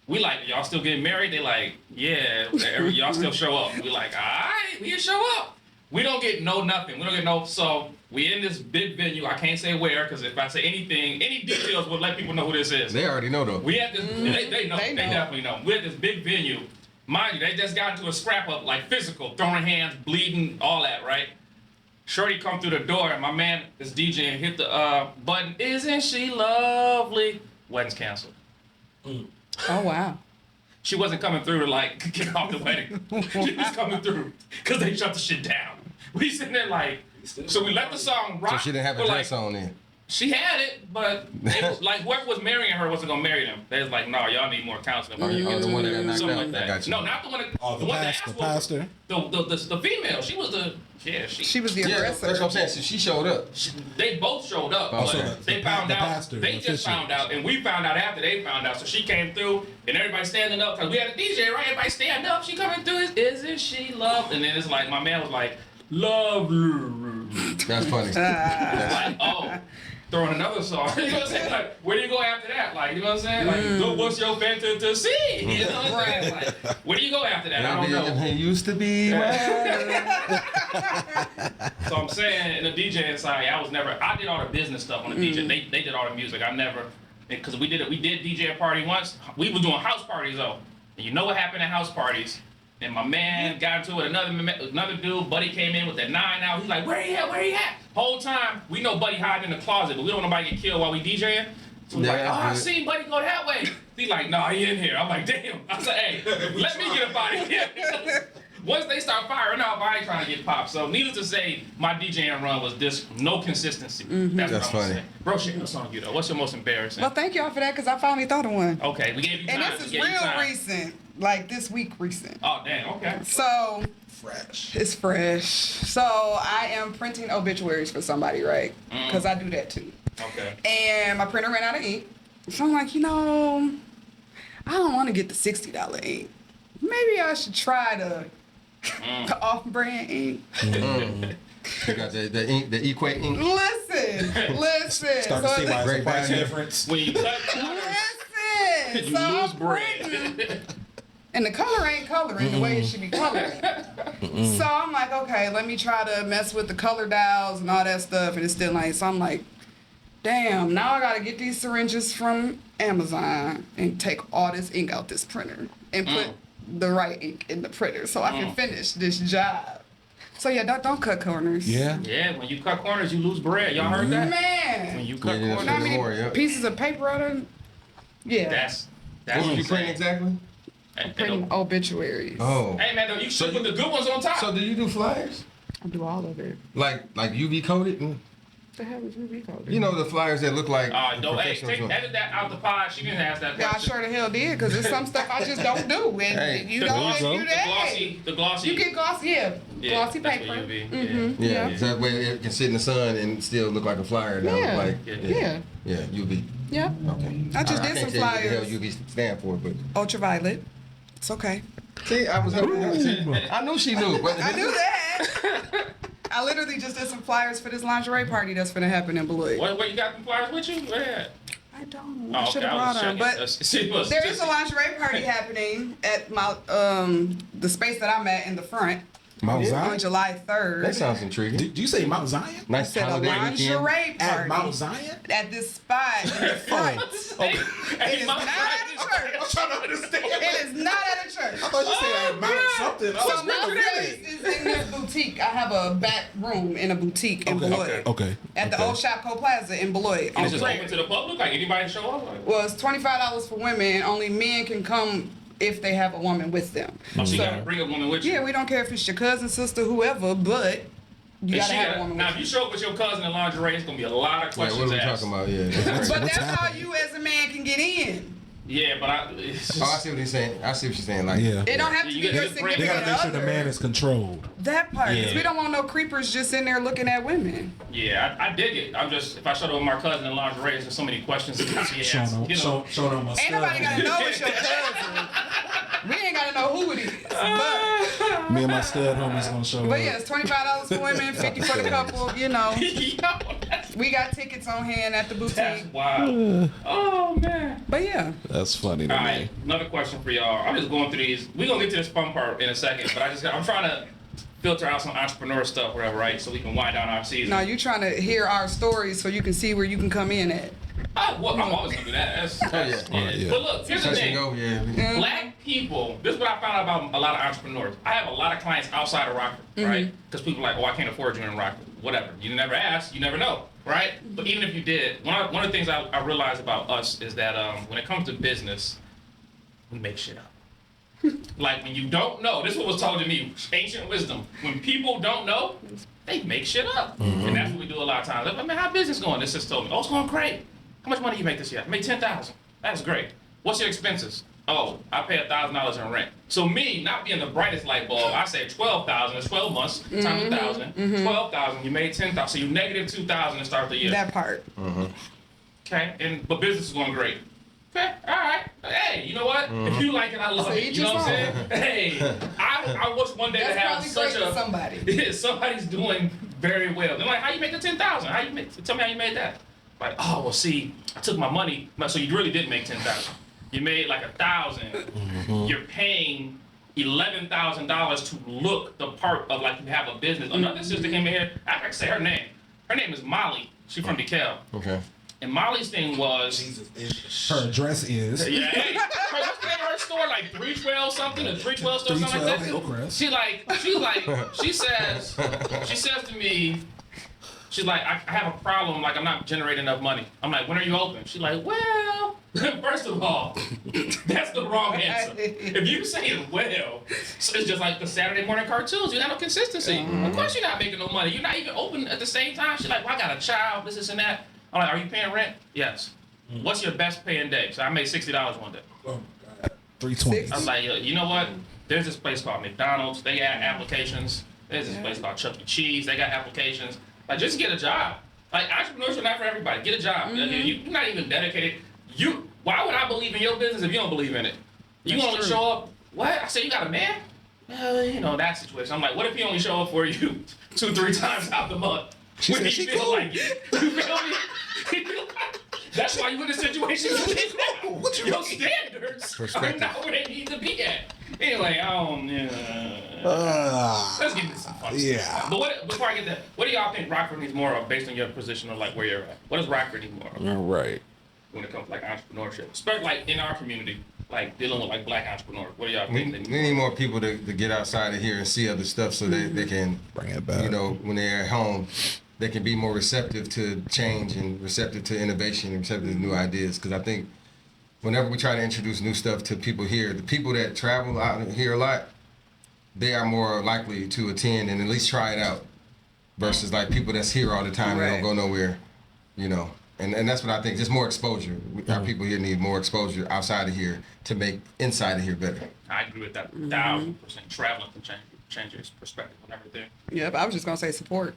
we like, y'all still getting married? They like, yeah, y'all still show up. We like, all right, we show up. We don't get nothing. We don't get no, so we in this big venue. I can't say where, because if I say anything, any details would let people know who this is. They already know though. We at this, they know. They definitely know. We're at this big venue. Mind you, they just got into a scrap up, like physical, throwing hands, bleeding, all that, right? Shorty come through the door, and my man is DJing, hit the button. Isn't she lovely? Wedding's canceled. Oh wow. She wasn't coming through to like kick off the wedding. She was coming through because they shut the shit down. We sitting there like, so we let the song rock. So she didn't have a dress on then. She had it, but it was like whoever was marrying her wasn't gonna marry them. They was like, no, y'all need more counseling. Oh, the one that got knocked Something out. like that. I got you. No, not the one that. The one that pastor. The female. She was the. Yeah, She was the Yeah, aggressor. that's what I'm saying. So she showed up. They both showed up, Oh, but so they found the out. pastor, They the just official. found out, and we found out after they found out. So she came through, and everybody standing up because we had a DJ, right? Everybody stand up. She coming through. Isn't she loved? And then it's like my man was like, love you. That's funny. Like, oh, throwing another song. You know what I'm saying? Like, where do you go after that? Like, you know what I'm saying? Like, go, what's your fantasy? You know what I'm saying? Like, where do you go after that? I don't know. It used to be. So I'm saying, in the DJing side, I did all the business stuff on the DJ. They did all the music. I never, because we did DJ a party once. We were doing house parties though. And you know what happened at house parties? And my man got into it. Another dude, Buddy came in with that 9 out. He's like, where he at? Where he at? Whole time, we know Buddy hiding in the closet, but we don't want nobody get killed while we DJing. So we're like, I seen Buddy go that way. He's like, nah, he in here. I'm like, damn. I said, hey, let me get up out of here. Once they start firing off, I ain't trying to get popped. So needless to say, my DJing run was no consistency. That's what I'm funny. saying. Roshelle, what's on you though? What's your most embarrassing? Well, thank y'all for that, because I finally thought of one. Okay, we gave you time. And this is real recent, like this week recent. Oh, damn, okay. So, Fresh. it's fresh. So, I am printing obituaries for somebody, right? Because I do that too. Okay. And my printer ran out of ink. So I'm like, I don't want to get the $60 ink. Maybe I should try the off-brand ink. You got the ink, the Equate ink. Listen. Start to see why Great it's a price value. difference. When you cut Listen. you So lose I'm bread. printing, and the color ain't coloring the way it should be coloring. So I'm like, okay, let me try to mess with the color dials and all that stuff, and it's still like, so I'm like, damn, now I gotta get these syringes from Amazon and take all this ink out this printer and put the right ink in the printer so I can finish this job. So yeah, don't cut corners. Yeah. Yeah, when you cut corners, you lose bread. Y'all heard that? Man. When you cut Yeah, corners, How many more, yeah. pieces of paper are there? Yeah. that's What what you you print saying. exactly? Printing obituaries. Oh. Hey man, though, you should put the good ones on top. So do you do flyers? I do all of it. Like UV coated? What the hell is UV code? You know the flyers that look like Don't professionals. edit that out the pod. She didn't ask that Yeah, I question. sure the hell did, because there's some stuff I just don't do. And Hey, you the don't glossy, do that. the glossy. You get glossy, glossy that's paper. what UV, Yeah, Yeah. so that way it can sit in the sun and still look like a flyer. Now, Yeah. like Yeah. UV. Yep. Okay. I just did can't some tell you what the hell flyers. UV stand for, but Ultraviolet. It's okay. see, I was helping her. See, I knew she knew. But I knew that. I literally just did some flyers for this lingerie party that's gonna happen in Beloit. What you got them flyers with you? Where they at? I don't. Oh, I should have I was brought them. checking. But See, look, there is just- a lingerie party happening at my the space that I'm at in the front Mount on Zion? July 3rd. that sounds intriguing. Do you say Mount Zion? I Nice said a holiday weekend. lingerie At party Mount Zion? at this spot in the front. Hey, It is my not friend, at a church. I'm trying to understand. It is not at a church. I thought you said at Mount something. I So was my really place is in this boutique. I have a back room in a boutique in Beloit. Okay. At the old Shopco Plaza in Beloit. It's On just Craig. open to the public? Like anybody show up? Like, Well, it's $25 for women. Only men can come if they have a woman with them. oh, so you So- gotta bring a woman with you. Yeah, we don't care if it's your cousin, sister, whoever, but you And gotta she have got- a woman now, with if you you. show up with your cousin in lingerie, it's gonna be a lot of Wait, questions what are we asked. talking about? Yeah. That's But right. that's how happening? you as a man can get in. Yeah, but it's just, Oh, I see what he's saying. I see what she's saying. Like, Yeah. It don't have to You be get your this brand- They significant gotta make sure the other. man is controlled. That part. 'Cause Yeah. we don't want no creepers just in there looking at women. yeah, I dig it. I'm just, if I showed up with my cousin in lingerie, there's so many questions that I Show ask. them, You know, show them a Ain't nobody gotta know it's your cousin. We ain't gotta know who it is. But Me and my stud homies gonna show But up. yeah, it's $25 for women, 50 for the couple. You know, yo, we got tickets on hand at the that's boutique. wild. Oh man. But yeah, That's funny to All me. right, another question for y'all. I'm just going through these. We're gonna get to this fun part in a second, but I'm trying to filter out some entrepreneur stuff, whatever, right? So we can wind down our season. now you trying to hear our stories so you can see where you can come in at. Well, I'm always gonna do that. That's yeah. But look, here's the touch and thing. go. Yeah. Black people, this is what I found out about a lot of entrepreneurs. I have a lot of clients outside of Rockford, right? Because people are like, oh, I can't afford you in Rockford. Whatever. You never ask, you never know, right? But even if you did, one of the things I realized about us is that when it comes to business, we make shit up. Like when you don't know, this is what was told to me, ancient wisdom. When people don't know, they make shit up. And that's what we do a lot of times. Like, man, how business going? This just told me, oh, it's going great. How much money you make this year? I made $10,000. That's great. What's your expenses? Oh, I pay $1,000 in rent. So me, not being the brightest light bulb, I say $12,000. It's 12 months times 1,000. 12,000. You made 10,000. So you negative 2,000 to start the year. That part. Okay, but business is going great. Okay, all right. Hey, you know what? If you like it, I love it. You know what I'm saying? Hey, I wish one day to have such a somebody. Yeah, somebody's doing very well. They're like, how you make the 10,000? How you make? Tell me how you made that. Like, oh well, see, I took my money, so you really did make 10,000. You made like 1,000. You're paying $11,000 to look the part of like you have a business. Another sister came in here. I can say her name. Her name is Molly. She's from DeKalb. Okay. And Molly's thing was Her address is. yeah, hey, what's the name of her store? Like 312 something, or 312 store, something like that. Hillcrest. She says to me, she's like, I have a problem, like I'm not generating enough money. I'm like, when are you open? She's like, well, first of all, that's the wrong answer. If you say it well, so it's just like the Saturday morning cartoons, you got no consistency. Of course you're not making no money. You're not even open at the same time. She's like, well, I got a child, this and that. I'm like, are you paying rent? Yes. What's your best paying day? So I made $60 one day. Oh, God. 320. I was like, you know what? There's this place called McDonald's. They got applications. There's this place called Chuck E. Cheese. They got applications. Like, just get a job. Like, entrepreneurship not for everybody. Get a job. You're not even dedicated. Why would I believe in your business if you don't believe in it? You only show up. What? I said, you got a man? You know, that situation. I'm like, what if he only show up for you 2-3 times out the month? She When said he she feel cool. like it. You feel me? That's why you in the situation you're in now. What you Your mean? standards are Perspective. not where they need to be at. Anyway, let's get into some fun Yeah. stuff. But before I get that, what do y'all think Rockford needs more of based on your position or like where you're at? What does Rockford need more of All right. when it comes to like entrepreneurship? Especially like in our community, like dealing with like black entrepreneurs. What do y'all We, think we they need? need more people to get outside of here and see other stuff so they can, Bring it back. you know, when they're at home, they can be more receptive to change and receptive to innovation and receptive to new ideas. Because I think whenever we try to introduce new stuff to people here, the people that travel out here a lot, they are more likely to attend and at least try it out versus like people that's here all the time and don't go nowhere, you know. And that's what I think, just more exposure. Our people here need more exposure outside of here to make inside of here better. I agree with that 1,000%. Traveling can change your perspective on everything. Yep, I was just gonna say support.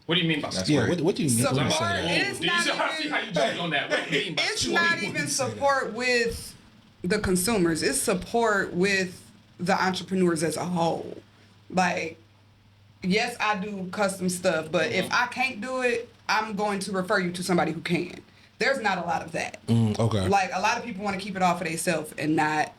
What do you mean by That's support? Yeah, what do you mean when you say Support that? is Do you see how you jumped on that? What do you mean by It's support? not even support with the consumers. It's support with the entrepreneurs as a whole. Like, yes, I do custom stuff, but if I can't do it, I'm going to refer you to somebody who can. There's not a lot of that. Okay. Like, a lot of people want to keep it all for themselves and not.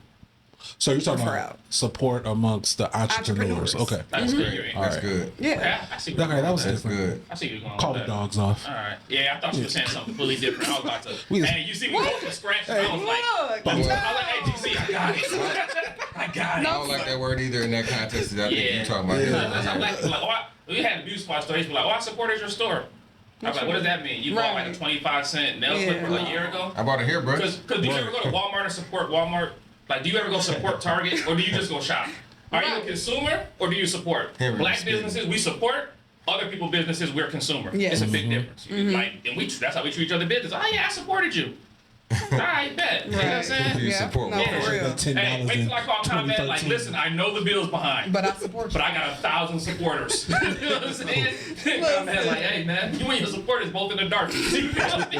So you're talking refer about out. support amongst the entrepreneurs. Entrepreneurs. Okay. That's good. All That's right. good. Yeah. Yeah, I see. Okay, that was That's different. good. I see you going. Call with the that. dogs off. All right. Yeah, I thought you were saying something completely different. I was about to. We just- Hey, you see me go from scratch. I was like, Look, I was no. like, hey, GC, I got it. I got it. I don't like that word either in that context that I think Yeah. you're talking about. That's how black people like, we had a beauty supply store. He'd be like, I supported your store. I was like, what does that mean? You bought like a Right. 25-cent nail clipper a year ago? I bought a hairbrush. Because do you ever go to Walmart and support Walmart? Like, do you ever go support Target or do you just go shop? Are you a Right. consumer or do you support? Here we Black go. businesses, we support. Other people businesses, we're consumer. Yeah. It's a big difference. Like, and that's how we treat each other business. Oh yeah, I supported you. All right, bet. You know what I'm saying? You support no, Yeah. for real. $10 Hey, wait till I call comment. Like, 2013. listen, I know the bill's behind. But I support you. But I got 1,000 supporters. You know what I'm saying? Comment like, hey man, you and your supporters both in the dark. You feel me?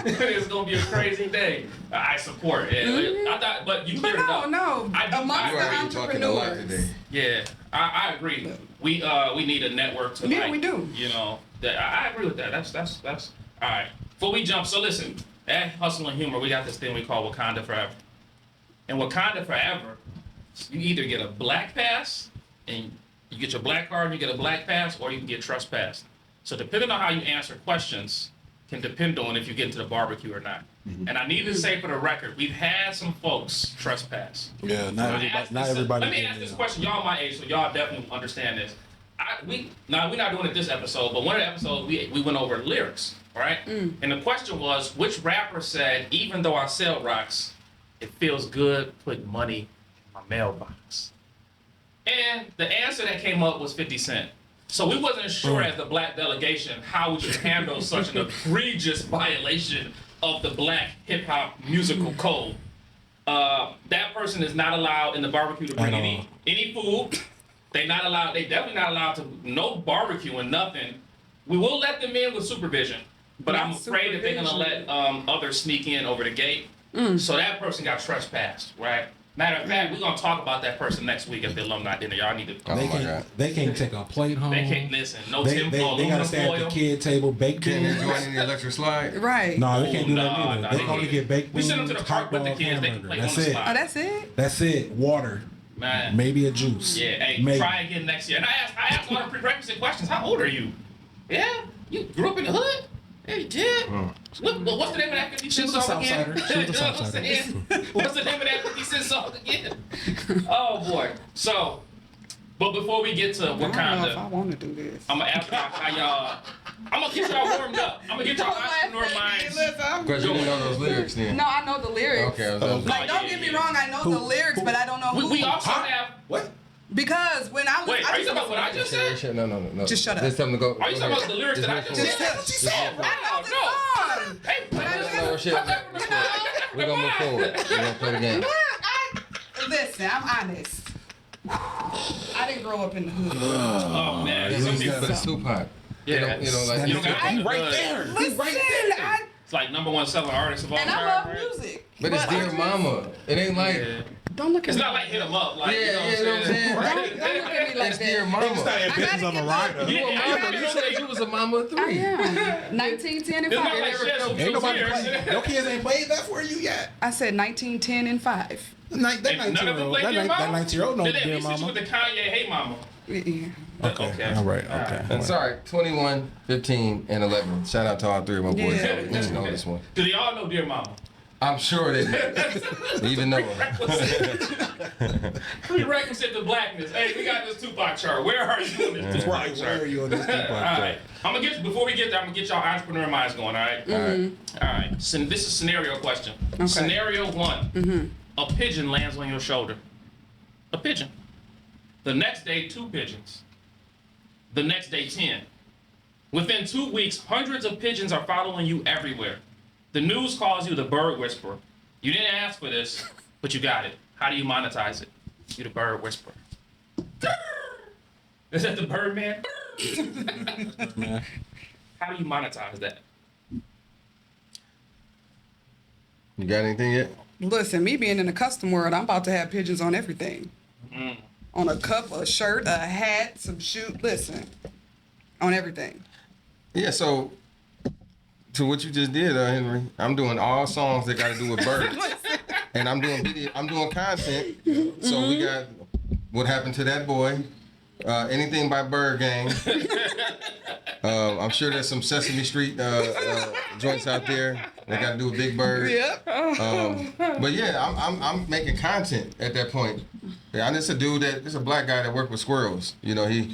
It's gonna be a crazy day. I support. Yeah, I thought, but you But cleared it up. no. I do- Amongst You the already talking a lot entrepreneurs. today. Yeah, I agree. We need a network to Yeah, like, we do. You know, I agree with that. That's all right. Before we jump, so listen, at Hustle and Humor, we got this thing we call Wakanda Forever. And Wakanda Forever, you either get a black pass and you get your black card and you get a black pass, or you can get trespassed. So depending on how you answer questions can depend on if you get into the barbecue or not. And I need to say for the record, we've had some folks trespass. Yeah, not everybody. Let me ask this question. Y'all my age, so y'all definitely understand this. We're not doing it this episode, but one of the episodes we went over lyrics, all right? And the question was, which rapper said, even though I sell rocks, it feels good putting money in my mailbox? And the answer that came up was 50 Cent. So we wasn't sure as the black delegation how we should handle such an egregious violation of the black hip hop musical code. That person is not allowed in the barbecue to bring any food. They definitely not allowed to no barbecue and nothing. We will let them in with supervision, but I'm afraid that they're gonna let others sneak in over the gate. So that person got trespassed, right? Matter of fact, we're gonna talk about that person next week at the alumni dinner. Y'all need to. Oh my God. They can't take a plate home. They can't listen. No They Tim. gotta aluminum stand at foil. the kid table, baked Can they beans. join in the electric slide? Right. No, they can't do that Nah, either. nah, They they can only can't. get baked We beans, send them to the park with the hot dog, kids. They can hamburger. play on That's the it. slide. Oh, that's it? That's it. Water. Man. Maybe a juice. Yeah, hey, Maybe. try again next year. And I asked a lot of prerequisite questions. How old are you? Yeah? You grew up in the hood? Yeah, you did. Look, well, what's the name of that 50 She Cent was a song again? Southsider. She was a You know what I'm Southsider. saying? What's the name of that 50 Cent song again? Oh, boy. So, but before we get to I don't know if I Wakanda, want to do this. I'm going to ask y'all how y'all... I'm going to get y'all warmed up. I'm going to get y'all entrepreneur minds. Because you didn't know those lyrics then. No, I know the lyrics. Okay, I was Like, don't get me wrong, I know the lyrics, but I don't know who. We also have... What? Because when I was, Wait, I are you talking about what I just said? No. Just shut up. Just tell them to go. Are you talking about the lyrics that I just Just said? tell- she said, Oh, I know the no. song. Hey, But I No, just, Roshelle, we're going to move forward. We're going to play the game. listen, I'm honest. I didn't grow up in the hood. Oh, man. Some people- But it's Tupac. Yeah. You know, like, You don't got He right there. He right there. It's like #1 selling artist of all And time. I love right? music. But it's Dear Mama. It ain't like, Yeah. Don't look at It's me. not like hit 'em up. Like, Yeah, you know you know what I'm saying? Right? Don't look at me like it's Dear that. Mama. Had business on the rider. Yeah, You a yeah, mama. yeah. You said you was a mama of I 3. am. 1910 and It's not 5. like shit some Ain't nobody years. play. Your kids ain't played that for you yet. I said 1910 and 5. That None of them 19-year-old. play Dear Mama? 19-year-old knows Did they Dear mix it Mama. with the Kanye Hey Mama? Yeah. Okay. All right. Okay. And sorry, 21, 15, and 11. Shout out to all 3 of my boys. Yeah. You should know this one. Do they all know Dear Mama? I'm sure they do. Even Noah. Prerequisite to blackness. Hey, we got this Tupac chart. Where are you on this Tupac Right. Where are chart? you on this Tupac All right. I'm gonna get before we get there. I'm gonna get y'all entrepreneur minds going. All right. All right. So this is scenario question. Okay. Scenario 1. A pigeon lands on your shoulder. A pigeon. The next day, 2 pigeons. The next day, 10. Within 2 weeks, hundreds of pigeons are following you everywhere. The news calls you the bird whisperer. You didn't ask for this, but you got it. How do you monetize it? You the bird whisperer. Is that the bird man? How do you monetize that? You got anything yet? Listen, me being in the custom world, I'm about to have pigeons on everything. On a cup, a shirt, a hat, some shoe. Listen, on everything. Yeah, so to what you just did, Henry, I'm doing all songs that got to do with birds. And I'm doing video, I'm doing content. So we got What Happened to That Boy, anything by Bird Gang. I'm sure there's some Sesame Street joints out there that got to do with Big Bird. Yep. But yeah, I'm making content at that point. Yeah, I'm just a dude it's a black guy that worked with squirrels. You know, you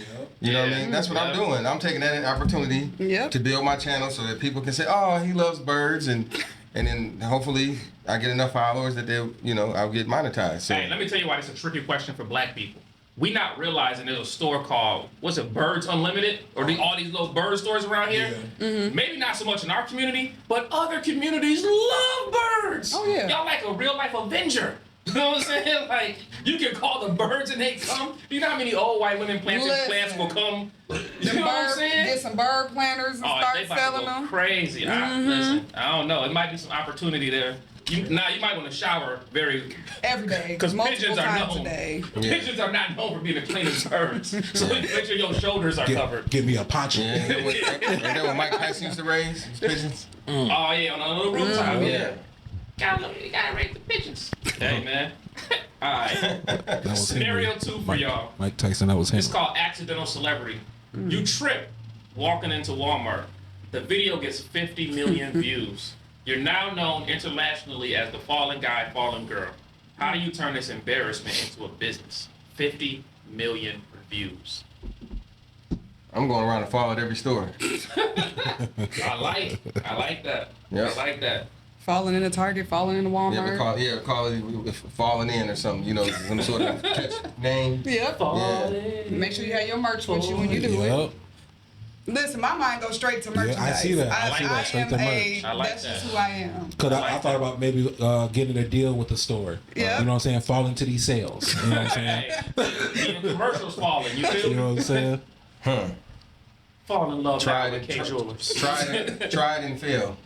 know what I mean? That's what I'm doing. I'm taking that opportunity Yep. to build my channel so that people can say, oh, he loves birds, and then hopefully I get enough followers that I'll get monetized. So Hey, let me tell you why it's a tricky question for black people. We not realizing there's a store called, what's it, Birds Unlimited? Or all these little bird stores around here? Maybe not so much in our community, but other communities love birds. Oh, yeah. Y'all like a real life Avenger. You know what I'm saying? Like, you can call the birds and they come. You know how many old white women planting Listen. plants will come? You Them know what I'm bird, saying? get some bird planters and Oh, start they about selling to go them. crazy. Listen, I don't know. It might be some opportunity there. You might want to shower Every day. because multiple pigeons are times known. a day. Pigeons are not known for being the cleanest birds. So make sure your shoulders are covered. Give me a poncho. yeah, ain't that what Mike Tyson used to raise? His pigeons? Oh yeah, on a little rooftop. Yeah. You gotta rate the pigeons. Hey man. All right. That was Scenario Henry. 2 for y'all. Mike Tyson, that was him. It's called accidental celebrity. You trip walking into Walmart. The video gets 50 million views. You're now known internationally as the fallen guy, fallen girl. How do you turn this embarrassment into a business? 50 million views. I'm going around and follow at every store. I like that. Yeah. I like that. Falling in the Target, falling in the Walmart. Call it falling in or something, some sort of catch name. Yep. Yeah. Make sure you have your merch with you when you do it. Yep. Listen, my mind goes straight to merchandise. I see that. I see that. Straight to merch. I like That's that. just who I am. Cause I thought about maybe getting a deal with the store. Yeah. You know what I'm saying? Fall into these sales. You know what I'm saying? Hey, the commercials falling. You feel You know me? what I'm saying? Fall in love Tried with it, K Jewelers. tried and failed.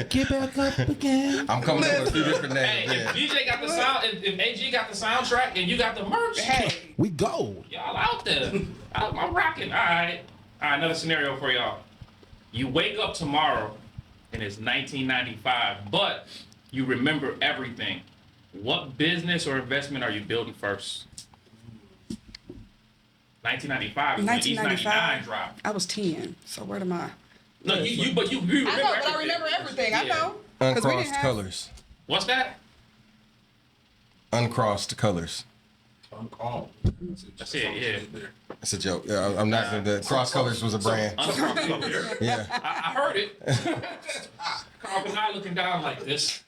Get back up again. I'm coming up with a few different Hey, names. if Yeah. DJ got the sound, if AG got the soundtrack, and you got the merch, Hey, We go. y'all out there. I'm rocking. All right, another scenario for y'all. You wake up tomorrow, and it's 1995, but you remember everything. What business or investment are you building first? 1995 is when East 99 dropped. I was 10, so where am I? No, you remember I know, but I everything. remember everything. I Yeah. know. 'Cause we didn't Uncrossed have- colors. What's that? Uncrossed colors. That's it, yeah. It's a joke. Yeah, I'm not. The cross colors was a brand. Yeah. I heard it. Carl and I looking down like this.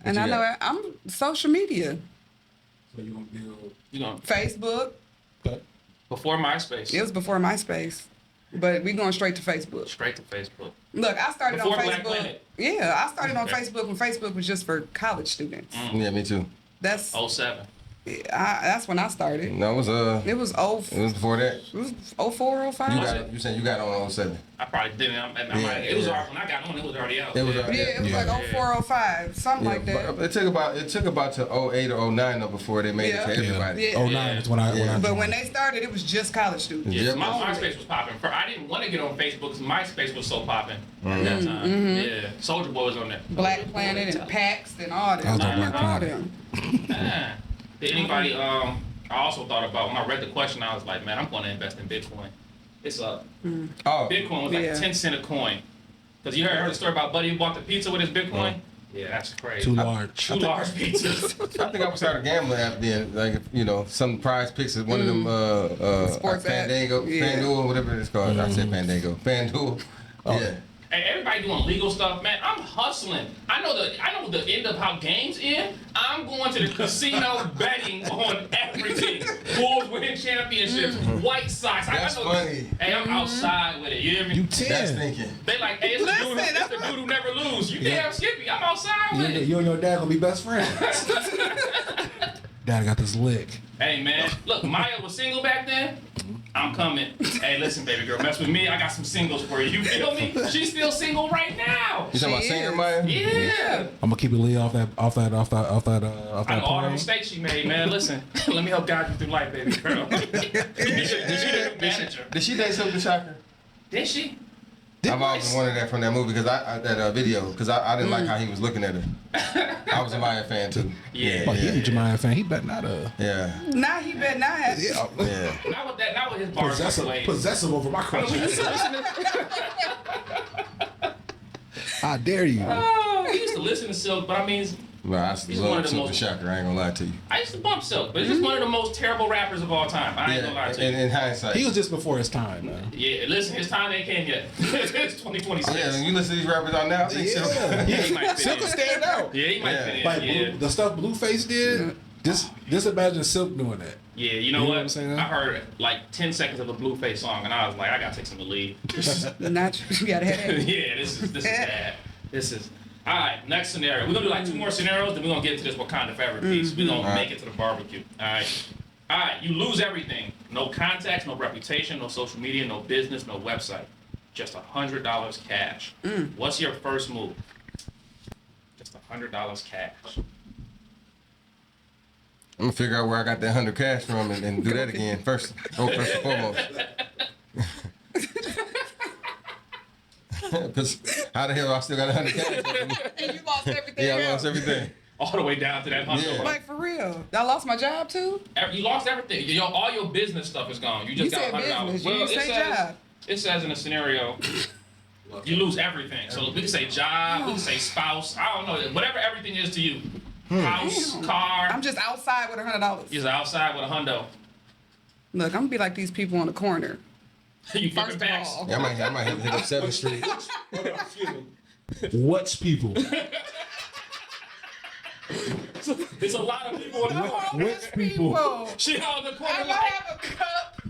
And I you know got? I'm social media, So you gonna build? You know, Facebook. before MySpace, It was before MySpace, but we going straight to Facebook. straight to Facebook. Look, I started Before on Black Facebook. Planet. Yeah, I started on Okay. Facebook when Facebook was just for college students. Yeah, me too. That's 07. that's when I started. No, it was It was it was before that. it was 04, 05. You got it. You said you got on 07. I probably didn't. It was already, when I got on, it was already out. It was yeah. already- Yeah, it was Yeah. like 04, 05, something like that. But it took about to 08 or 09 though before they made Yeah. it to everybody. Yeah. 09 is when I Yeah. when I But when joined. they started, it was just college students. Yeah, Yep. MySpace was popping. I didn't want to get on Facebook because MySpace was so popping at Mm-hmm. that time. Yeah, Soldier Boy was on there. Black Planet and Pax and all them. I was on Black all Planet. them. Ah. Did anybody? I also thought about when I read the question. I was like, man, I'm going to invest in Bitcoin. It's up. Oh, Bitcoin was like Yeah. 10 cents a coin. Because you heard the story about Buddy who bought the pizza with his Bitcoin? Yeah, that's crazy. Too large. Two large pizzas. I think I started gambling after then. Like some prize picks at one of them Sports app. Fandango, Yeah. FanDuel, whatever it's called. I said Fandango, FanDuel. Yeah. Hey, everybody doing legal stuff, man. I'm hustling. I know the end of how games end. I'm going to the casino betting on everything. Bulls winning championships, White Sox. That's funny. Hey, I'm outside with it. You hear me? You That's 10. thinking. They like, hey, it's the dude, Listen, it's the dude who never lose. You damn Skippy. I'm outside with it. You and your dad gonna be best friends. Dad got this lick. Hey man, look, Maya was single back then. I'm coming. Hey, listen, baby girl, mess with me. I got some singles for you. You feel me? She's still single right now. You talking about She singer is. Maya? Yeah. I'm gonna keep it lit off that I know all the parade. mistakes she made, man. Listen, let me help guide you through life, baby girl. Did she manager? Did she date Silver Shocker? Did she? I've always wanted that from that movie because that video because I didn't like how he was looking at her. I was a Maya fan too. Yeah. But he a Jemiah fan. He better not Yeah. Now he better not have. Yeah. Not with his bars ways. possessive over my I mean, we used crush. to listen to, How dare you? we used to listen to Silk, but I mean, Well, I He's one of love the Silver most- Shocker. I ain't gonna lie to you. I used to bump Silk, but he's just one of the most terrible rappers of all time. I ain't gonna lie to you. in hindsight. He was just before his time, man. Yeah, listen, his time ain't came yet. It's 2026. Yeah, when you listen to these rappers out now, I think Silver. Yeah, he might fit Silk in. will stand out. Yeah, he might Yeah. fit in. Like yeah. the stuff Blueface did. Just imagine Silk doing that. Yeah, you know You know what? what I'm saying? I heard like 10 seconds of a Blueface song, and I was like, I gotta take some to leave. Not you got a headache. Yeah, this is bad. This is. All right, next scenario. We're gonna do like 2 more scenarios, then we're gonna get into this Wakanda Forever piece. We're gonna make it to the barbecue. All right. All right, you lose everything. No contacts, no reputation, no social media, no business, no website. Just $100 cash. What's your first move? Just $100 cash. I'm gonna figure out where I got that 100 cash from and do that again first. First and foremost. Because how the hell I still got 100 cash? And you lost everything Yeah, I else. lost everything. All the way down to that $100. Yeah. Like for real. I lost my job too? You lost everything. All your business stuff is gone. You just You got said $100. business. You didn't say job. It says in the scenario, you lose everything. So we can say job, we can say spouse. I don't know. Whatever everything is to you. House, Damn. car. I'm just outside with $100. You're outside with $100. Look, I'm gonna be like these people on the corner. You First flipping of packs. all. Yeah, I might hit up 7th Street. What's people? There's a lot of people in the corner. Which people? She out in the corner I'm gonna like have a cup.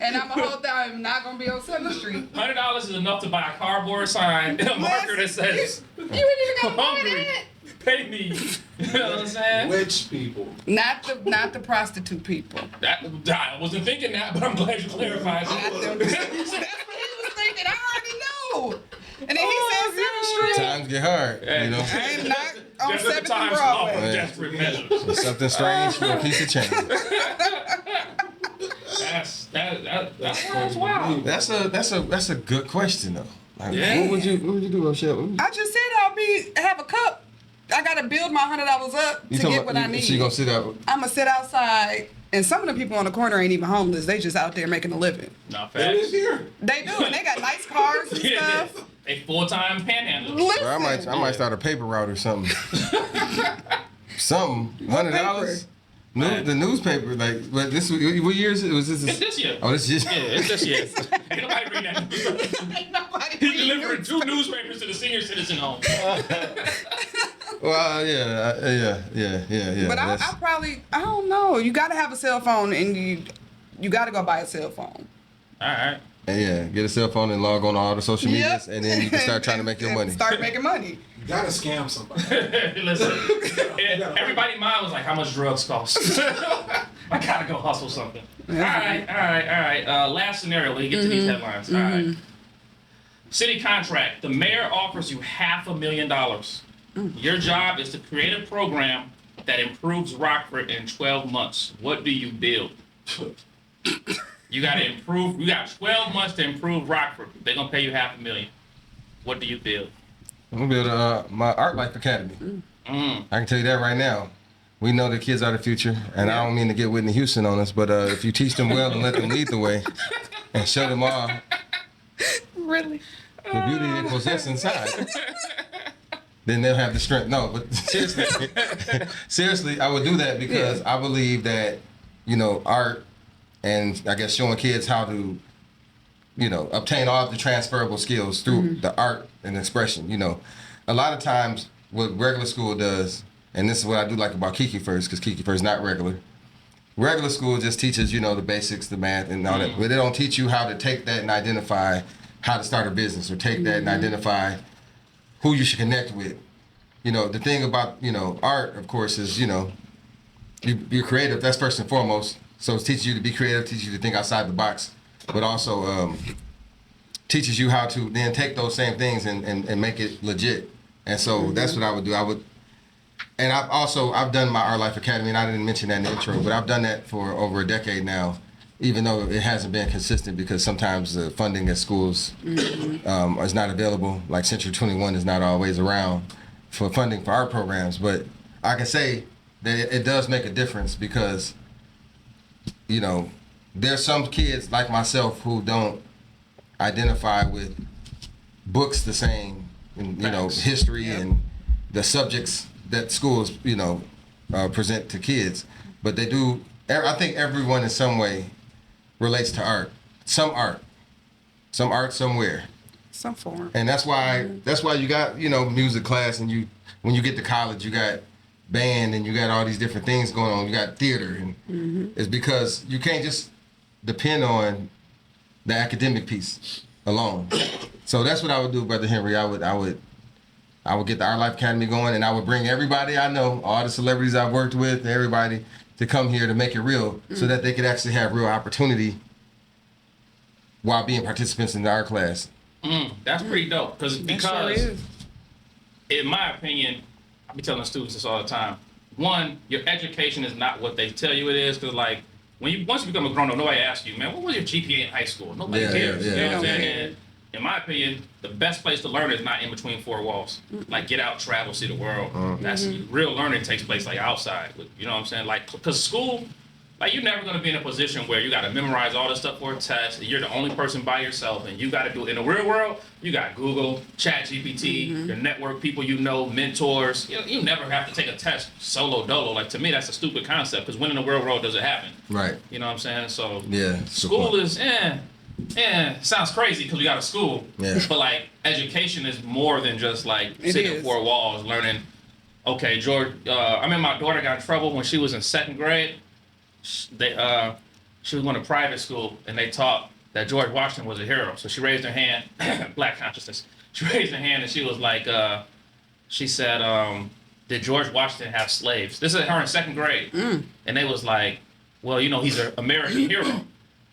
And I'm gonna hold down. I'm not gonna be on 7th Street. $100 is enough to buy a cardboard sign and a marker that says, You ain't even got hungry. money. Pay me. You know what I'm saying? Which people? Not the prostitute people. I wasn't thinking that, but I'm glad you clarified Not that. them. That's what he was thinking. I already know. And then he said 7th Street. Times get hard, you know. I am not on Just at 7th the and times Broadway. of desperate measures. Something strange for a piece of change. That's wild. That's a good question though. Like, Yeah. what would you do, Rochelle? I just said have a cup. I gotta build my $100 up to get what I need. So you gonna sit up? I'm gonna sit outside, and some of the people on the corner ain't even homeless. They just out there making a living. Not They live facts. here. They do, and they got nice cars and Yeah, stuff. they full-time panhandlers. Listen, Or I might start a paper route or something. Something. $100. The newspaper, like, but this what year is it? Was this? It's this year. Oh, this year. Yeah, it's this year. Ain't nobody read that. ain't nobody He reading delivering 2 newspapers. newspapers to the senior citizen home. Well, yeah. But I don't know. You gotta have a cell phone, and you gotta go buy a cell phone. All right. Yeah, get a cell phone and log on to all the social medias, Yep. and then you can start trying to make your money. Start making money. You gotta scam somebody. Listen, everybody's mind was like, how much drugs cost? I gotta go hustle something. All right. Last scenario, we get to these headlines. All right. City contract. The mayor offers you $500,000. Your job is to create a program that improves Rockford in 12 months. What do you build? You gotta improve. You got 12 months to improve Rockford. They're gonna pay you $500,000. What do you build? I'm gonna build my Art Life Academy. I can tell you that right now. We know the kids are the future, and I don't mean to get Whitney Houston on us, but if you teach them well and let them lead the way, and show them all Really? the beauty they possess inside, then they'll have the strength. No, but seriously, I would do that because I believe that, art and I guess showing kids how to, obtain all the transferable skills through the art and expression. A lot of times what regular school does, and this is what I do like about Kiki First, because Kiki First is not regular. Regular school just teaches, the basics, the math and all that, but they don't teach you how to take that and identify how to start a business, or take that and identify who you should connect with. The thing about, art, of course, is, you're creative. That's first and foremost. So it teaches you to be creative, teaches you to think outside the box, but also teaches you how to then take those same things and make it legit. And so that's what I would do. And I've done my Art Life Academy, and I didn't mention that in the intro, but I've done that for over a decade now, even though it hasn't been consistent because sometimes the funding at schools is not available. Like Century 21 is not always around for funding for art programs. But I can say that it does make a difference because, there's some kids like myself who don't identify with books the same, and, history and the subjects that schools, present to kids. But they do, I think everyone in some way relates to art. Some art somewhere. Some form. And that's why you got, music class, and when you get to college, you got band, and you got all these different things going on. You got theater, and it's because you can't just depend on the academic piece alone. So that's what I would do, Brother Henry. I would get the Art Life Academy going, and I would bring everybody I know, all the celebrities I've worked with, everybody, to come here to make it real, so that they could actually have real opportunity while being participants in the art class. That's pretty dope. Because Sure is. in my opinion, I be telling students this all the time. One, your education is not what they tell you it is. Because like once you become a grown up, nobody asks you, man, what was your GPA in high school? Nobody cares. Yeah. You know what I'm Yeah. saying? And in my opinion, the best place to learn is not in between 4 walls. Like get out, travel, see the world. That's real learning takes place like outside. You know what I'm saying? Like because school. Like, you're never going to be in a position where you got to memorize all this stuff for a test. You're the only person by yourself, and you got to do it. In the real world, you got Google, ChatGPT, your network, people mentors. You never have to take a test solo dolo. Like, to me, that's a stupid concept, because when in the real world does it happen? Right. You know what I'm saying? So, Yeah. school is, sounds crazy because we got a school. Yeah. But, like, education is more than just, like, sitting in 4 walls learning. Okay, George, I remember my daughter got in trouble when she was in 2nd grade. She was going to private school, and they taught that George Washington was a hero. So she raised her hand, Black consciousness. She raised her hand, and she was like, she said, did George Washington have slaves? This is her in 2nd grade. And they was like, well, you know, he's an American hero.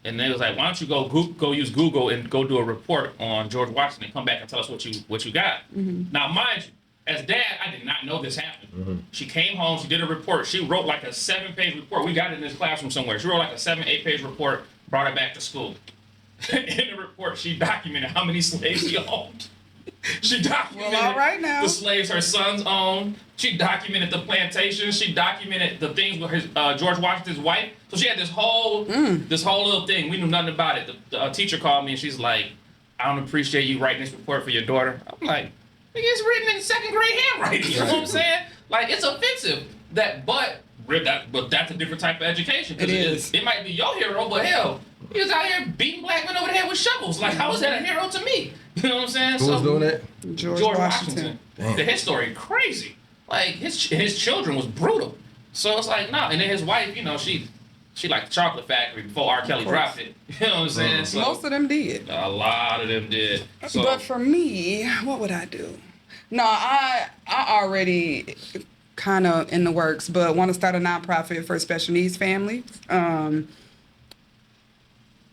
And they was like, why don't you go use Google and go do a report on George Washington and come back and tell us what you got. Now, mind you, as dad, I did not know this happened. She came home, she did a report. She wrote like a 7-page report. We got it in this classroom somewhere. She wrote like a 7-8-page report, brought it back to school. In the report, she documented how many slaves she owned. She documented all right now. the slaves her sons owned. She documented the plantations. She documented the things with his George Washington's wife. So she had this whole little thing. We knew nothing about it. The teacher called me and she's like, I don't appreciate you writing this report for your daughter. I'm like, it's written in 2nd grade handwriting. You know what I'm saying? Like, it's offensive. But that's a different type of education. It is. It might be your hero, but hell, he was out here beating black men over the head with shovels. Like, how is that a hero to me? You know what I'm saying? Who was doing that? George Washington. His story crazy. Like, his children was brutal. So it's like, no. And then his wife, you know, she liked the Chocolate Factory before R. Kelly dropped it. You know what I'm saying? So, Most of them did. a lot of them did. So, But for me, what would I do? No, I already kind of in the works, but want to start a nonprofit for special needs families.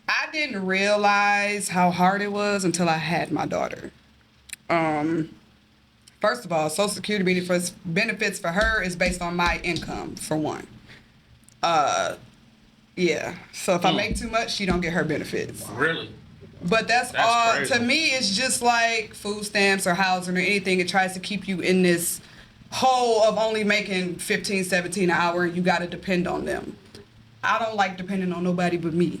I didn't realize how hard it was until I had my daughter. First of all, Social Security benefits for her is based on my income, for one. Yeah. So if I make too much, she don't get her benefits. really? But that's all. crazy. To me, it's just like food stamps or housing or anything. It tries to keep you in this hole of only making 15, 17 an hour, and you got to depend on them. I don't like depending on nobody but me.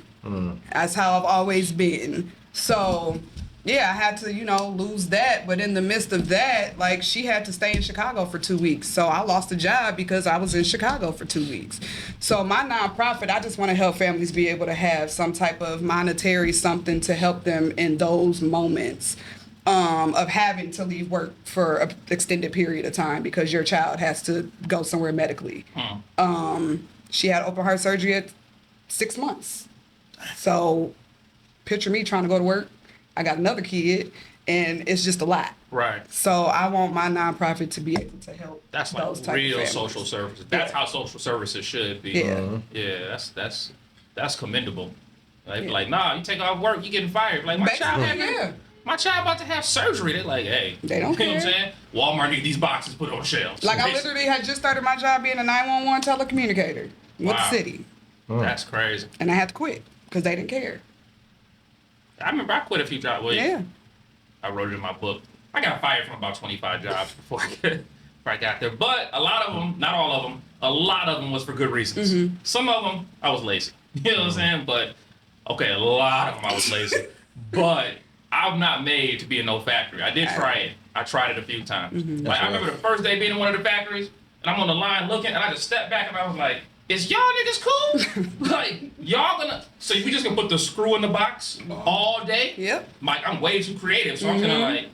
That's how I've always been. So, yeah, I had to, lose that. But in the midst of that, like, she had to stay in Chicago for 2 weeks. So I lost a job because I was in Chicago for 2 weeks. So my nonprofit, I just want to help families be able to have some type of monetary something to help them in those moments of having to leave work for an extended period of time because your child has to go somewhere medically. She had open heart surgery at 6 months. So picture me trying to go to work. I got another kid, and it's just a lot. Right. So I want my nonprofit to be able to help That's those like type of real families. social services. That's how social services should be. Yeah. Yeah, that's commendable. Like, nah, you take off work, you getting fired. Like, my child about to have surgery. They're like, hey, They don't you know what I'm care. saying? Walmart need these boxes put on shelves. Like, I literally had just started my job being a 911 telecommunicator with Wow. the city, That's crazy. and I had to quit because they didn't care. I remember I quit a few jobs. Well, Yeah. I wrote it in my book. I got fired from about 25 jobs before I got there. But a lot of them, not all of them, a lot of them was for good reasons. Some of them, I was lazy. You know what I'm saying? But, okay, a lot of them I was lazy. But I'm not made to be in no factory. I did try it. I tried it a few times. Like, I remember the first day being in one of the factories, and I'm on the line looking, and I just stepped back, and I was like, is y'all niggas cool? Like, y'all gonna, so we just gonna put the screw in the box all day? Yep. Like, I'm way too creative, so I'm gonna like,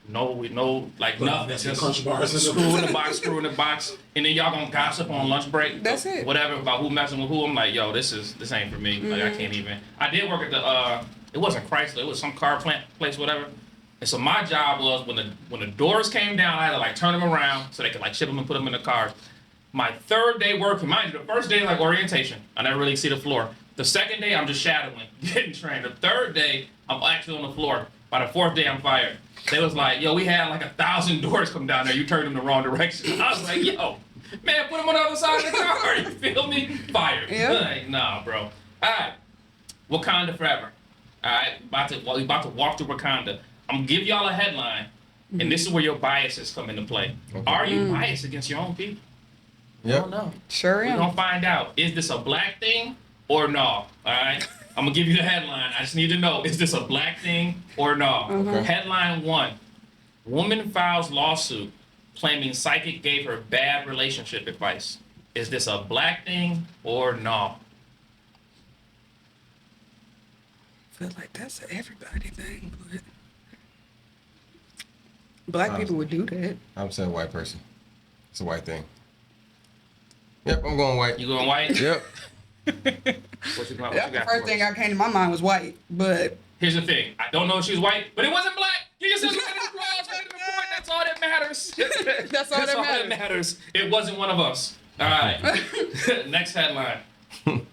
no, like nothing. Just punch bars in the screw in the box, and then y'all gonna gossip on lunch break. That's it. Whatever about who messing with who. I'm like, yo, this ain't for me. Like, I can't even. I did work at the it wasn't Chrysler, it was some car plant place, whatever. And so my job was when the doors came down, I had to like turn them around so they could like ship them and put them in the cars. My third day working, mind you, the first day like orientation, I never really see the floor. The second day I'm just shadowing, getting trained. The third day I'm actually on the floor. By the fourth day I'm fired. They was like, yo, we had like 1,000 doors come down there. You turned them the wrong direction. I was like, yo, man, put them on the other side of the car. You feel me? Fired. Yeah. Like, nah, bro. All right, Wakanda forever. All right, we about to walk through Wakanda. I'm gonna give y'all a headline, and this is where your biases come into play. Okay. Are you biased against your own people? I Yep. don't know. Sure We're am. gonna find out. Is this a black thing or no? All right. I'm gonna give you the headline. I just need to know: is this a black thing or no? Okay. Headline 1: Woman files lawsuit claiming psychic gave her bad relationship advice. Is this a black thing or no? I feel like that's an everybody thing, but black people would do that. I'm saying white person. It's a white thing. Yep, I'm going white. You going white? Yep. What you got That's the for first us? thing that came to my mind was white, but Here's the thing. I don't know if she was white, but it wasn't black. Give yourself a round of applause. Round of applause. That's all that matters. matters. That's all that matters. It wasn't one of us. All right. Next headline.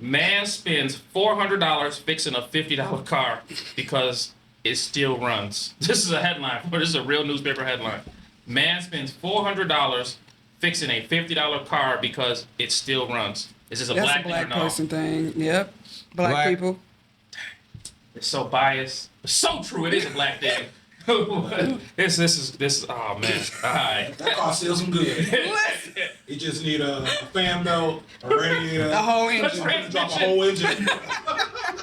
Man spends $400 fixing a $50 car because it still runs. This is a headline. This is a real newspaper headline. Man spends $400 fixing a $50 car because it still runs. Is this a That's black a thing or black no? person thing. Yep. Black people. It's so biased. It's so true. It is a black thing. This is oh man. All right. That car still some good. It just need a fan belt, a radiator, The whole engine. drop a whole engine.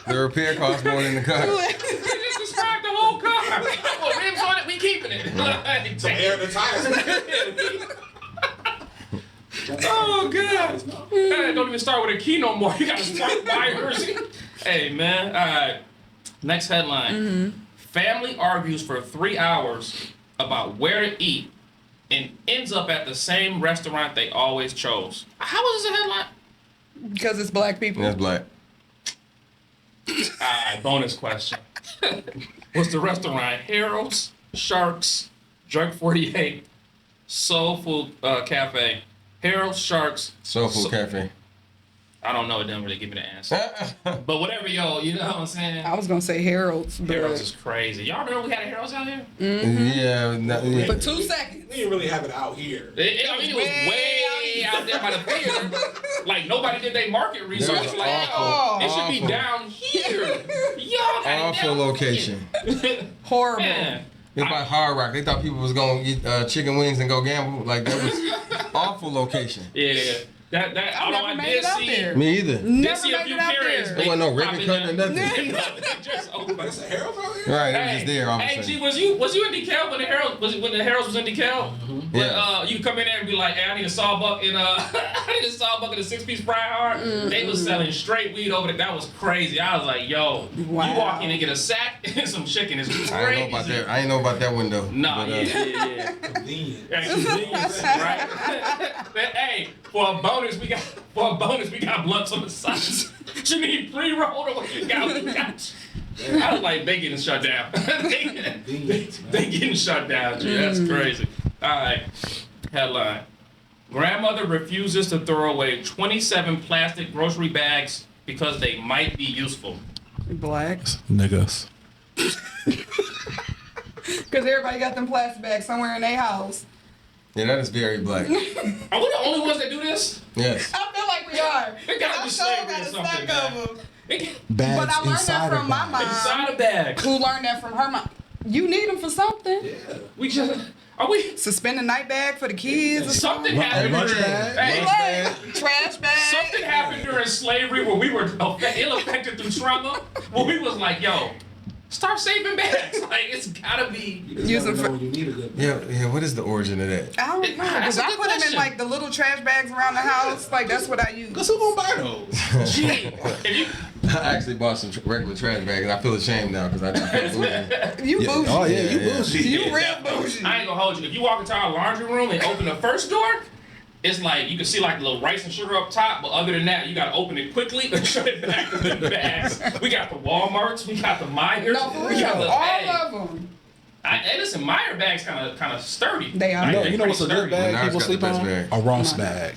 The repair costs more than the car. You just described the whole car. Well, rims on it, we keeping it. Some air in the tires. Oh god. Hey, don't even start with a key no more. You gotta start wires. Hey man. All right. Next headline. Family argues for 3 hours about where to eat and ends up at the same restaurant they always chose. How was this a headline? Because it's black people. That's black. Alright, bonus question. What's the restaurant? Harold's, Sharks, Drug 48, Soul Food Cafe. Harold's, Sharks. Soul Food Cafe. I don't know. It doesn't really give me the answer. But whatever, yo, you know what I'm saying? I was going to say Harold's. But Harold's is crazy. Y'all remember we had a Harold's out here? Yeah, yeah. For 2 seconds. We didn't really have it out here. I mean, it was way out there by the pier. Like, nobody did their market research. That was Like, awful. it should be Awful. down here. Y'all got it Awful down location. Horrible. Man. It's by Hard Rock. They thought people was gonna get chicken wings and go gamble. Like that was awful location. Yeah. That I although never I made did it out see there. Me either. did Never see a made few it out periods. there. There wasn't no ribbon cutting or nothing. Just open. It's a Harold's out here? Right, it was just there all of a Hey, sudden. G, was you in DeKalb when the Harold was in DeKalb? When Yeah. you come in there and be like, hey, I need a sawbuck and I need a sawbuck and a 6-piece fried hard. They was selling straight weed over there. That was crazy. I was like, yo, Wow. you walk in and get a sack and some chicken. It's crazy. I ain't know about that. I ain't know about that window. Nah, But, yeah. Convenient. Yeah, convenience, right? But, hey, for a bonus, we got blunts on the sides. You need pre-roll or what you got? I was like, they getting shut down. they getting shut down, G. That's crazy. All right, headline. Grandmother refuses to throw away 27 plastic grocery bags because they might be useful. Black. Niggas. Because everybody got them plastic bags somewhere in their house. yeah, that is very black. Are we the only ones that do this? Yes. I feel like we are. It gotta be I slavery got or a something, stack man. of them. Bags But I learned that from my mom. Inside a bag. Who learned that from her mom? You need them for something. We just are we? Suspend a night bag for the kids. Or Something something. happened lunch during bag? hey, Right. Trash bag. something happened during slavery where we were ill affected through trauma. Where we was like, yo, start saving bags. Like it's gotta be. Use them for. You need a good Yeah. What is the origin of that? I don't know. That's Because a I good put them in question. like the little trash bags around the house. Like that's what I use. Cause who gonna buy those? Gee, if you I actually bought some regular trash bags, and I feel ashamed now because I feel bougie. You bougie. Oh yeah, you Yeah. bougie. You real definitely- bougie. I ain't gonna hold you. If you walk into our laundry room and open the first door, it's like you can see like the little rice and sugar up top, but other than that, you gotta open it quickly and shut it back to the bags. We got the Walmarts, we got the Myers, No, for we real. got the All of them. Hey, listen, Meyer bags kind of sturdy. They are. Like, No, they you know what's a pretty good sturdy. bag Menards people got the sleep best on? bag. A Ross bag.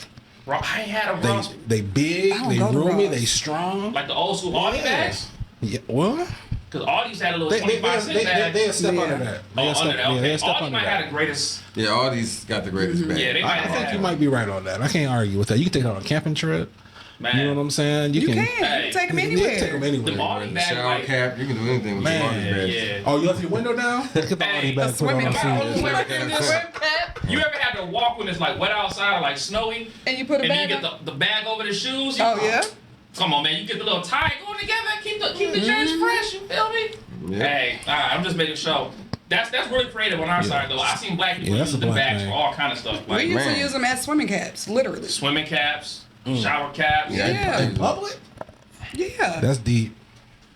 I ain't had a Ross, They big, I don't they go to roomy, Ross. they strong. like the old school Audi bags. Yeah, what? Because Audi's had a little They 25-cent bag. they a step Yeah. under that. They Oh, a step, under that. yeah, they Okay. a step Audi under might have that. the greatest. Yeah, all these got the greatest bag. Yeah, they might I have. think you might be right on that. I can't argue with that. You can take it on a camping trip. Man. You know what I'm saying? You can. Hey. Take them Yeah, anywhere. take them anywhere. The Audi The bag, shower like, cap, you can do anything with Man, the Audi bags. yeah. Oh, you left your window down? Get the Hey, Audi the bag put on Swimming the cap. seat. Swim Yeah. cap. You ever had to walk when it's like wet outside or like snowy, And you put a and then you bag get on. the bag over the shoes? You, Oh yeah. Come on, man. You get the little tie going together. Keep the joints fresh. You feel me? Yeah. Hey, all right, I'm just making sure. That's really creative on our side though. I seen black people Yeah, that's use a the black bags thing. for all kind of stuff, We like used to man. use them as swimming caps, literally. swimming caps, shower caps. Yeah. In public? Yeah. That's deep.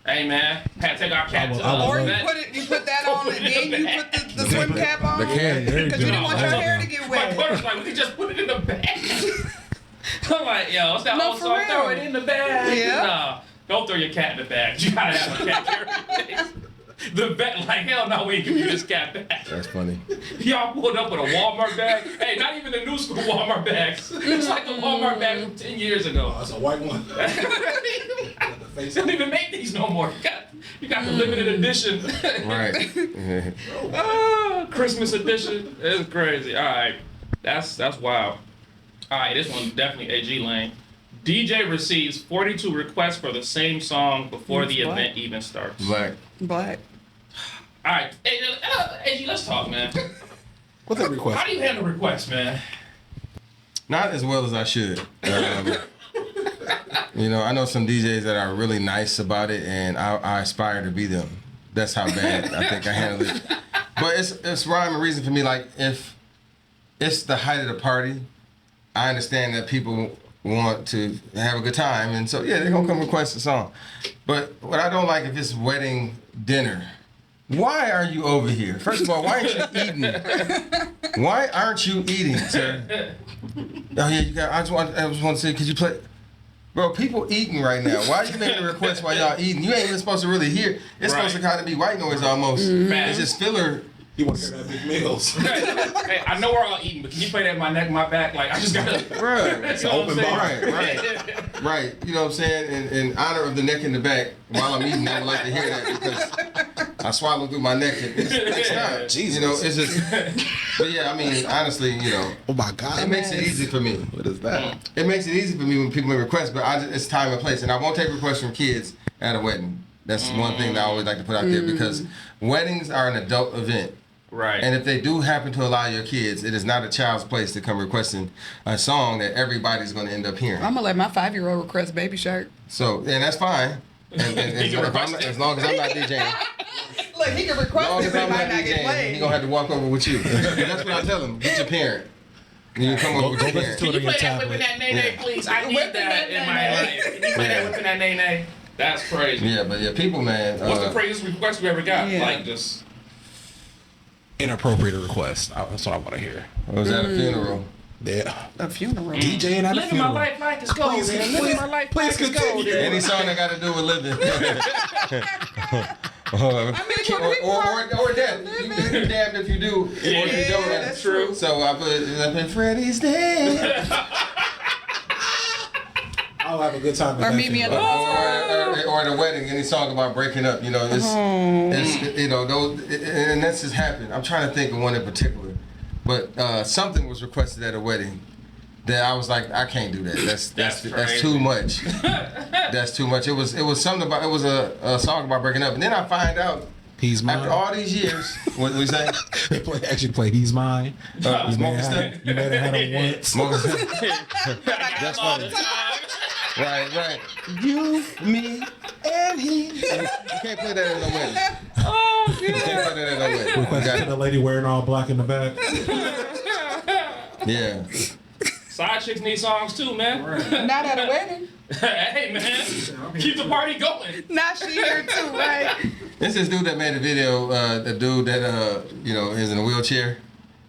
Hey man, had to take our cap to I will- Or you vet. put that on and then you put the swim cap on. The can. There you Because you go. didn't want your hair to get My wet. daughter's like, we could just put it in the bag. I'm like, yo, what's that No, old for song? real. Throw it in the bag. Yeah. No, don't throw your cat in the bag. You gotta have a cat carry. The vet, like, hell no, we ain't giving you this cat back. That's funny. Y'all pulled up with a Walmart bag. Hey, not even the new school Walmart bags. It's like the Walmart bag from 10 years ago. That's a white one. They don't even make these no more. You got the limited edition. Right. Christmas edition. It's crazy. All right. That's wild. All right, this one's definitely AG lane. DJ receives 42 requests for the same song before the event even starts. Black. Black. All right, AG, let's talk, man. What's that request? How do you handle requests, man? Not as well as I should. You know, I know some DJs that are really nice about it, and I aspire to be them. That's how bad I think I handle it. But it's rhyme and reason for me. Like, if it's the height of the party, I understand that people want to have a good time, and so yeah, they're gonna come request a song. But what I don't like, if it's wedding dinner, why are you over here? First of all, why aren't you eating? Why aren't you eating, sir? Oh yeah, you got. I just want to say, could you play? Bro, people eating right now. Why are you making a request while y'all eating? You ain't even supposed to really hear. It's supposed to kind of be white noise almost. It's just filler. You want to hear that big meals? Hey, I know we're all eating, but can you play that in my neck, my back? Like, I just gotta. Bro, It's an open bar. Right. You know what I'm saying? In honor of the neck and the back, while I'm eating, I would like to hear that because I swallow through my neck. It's not. Jesus. You know, it's just. But yeah, I mean, honestly, you know. Oh my God. It makes it easy for me. What is that? It makes it easy for me when people make requests, but it's time and place. And I won't take requests from kids at a wedding. That's one thing that I always like to put out there because weddings are an adult event. Right. And if they do happen to allow your kids, it is not a child's place to come requesting a song that everybody's going to end up hearing. I'm gonna let my 5-year-old request Baby Shark. So, and that's fine. And as long as I'm not DJing. Look, he can request it, but it might not get He's played. going to have to walk over with you. And that's what I tell him. Get your parent. You come over with your parent. Can you play that Whipping That Nay Nay, please? I need that in my life. Can you play that Whipping That Nay Nay? That's crazy. Yeah, but yeah, people, man. What's the craziest request you ever got? Yeah. Like, just... Inappropriate request. That's what I want to hear. Was at a funeral. Yeah. A funeral. DJing at a Living my funeral. life like it's gold, man. Living my life please like it's gold. continue. man. Any song that got to do with living. what people or death. You're damned if you do, or if you don't. that's true. So I put Freddie's dead. I'll have a good time at Or that meet me at the funeral. Or at a wedding, any song about breaking up. You know, it's you know, those, and that's just happened. I'm trying to think of one in particular, but something was requested at a wedding that I was like, I can't do that. That's too much. That's too much. It was something about, it was a song about breaking up, and then I find out He's mine. after all these years, what we say? They actually play He's Mine. You may Smoking have stuff. you may have had him once. That's funny. Right. You, me, and he. You can't play that in no wedding. Oh, You can't play that in no wedding. Request to the lady wearing all black in the back. Yeah. Side chicks need songs too, man. Not at a wedding. Hey, man. Keep the party going. Not she here too, right? This is dude that made a video, the dude that, you know, is in a wheelchair.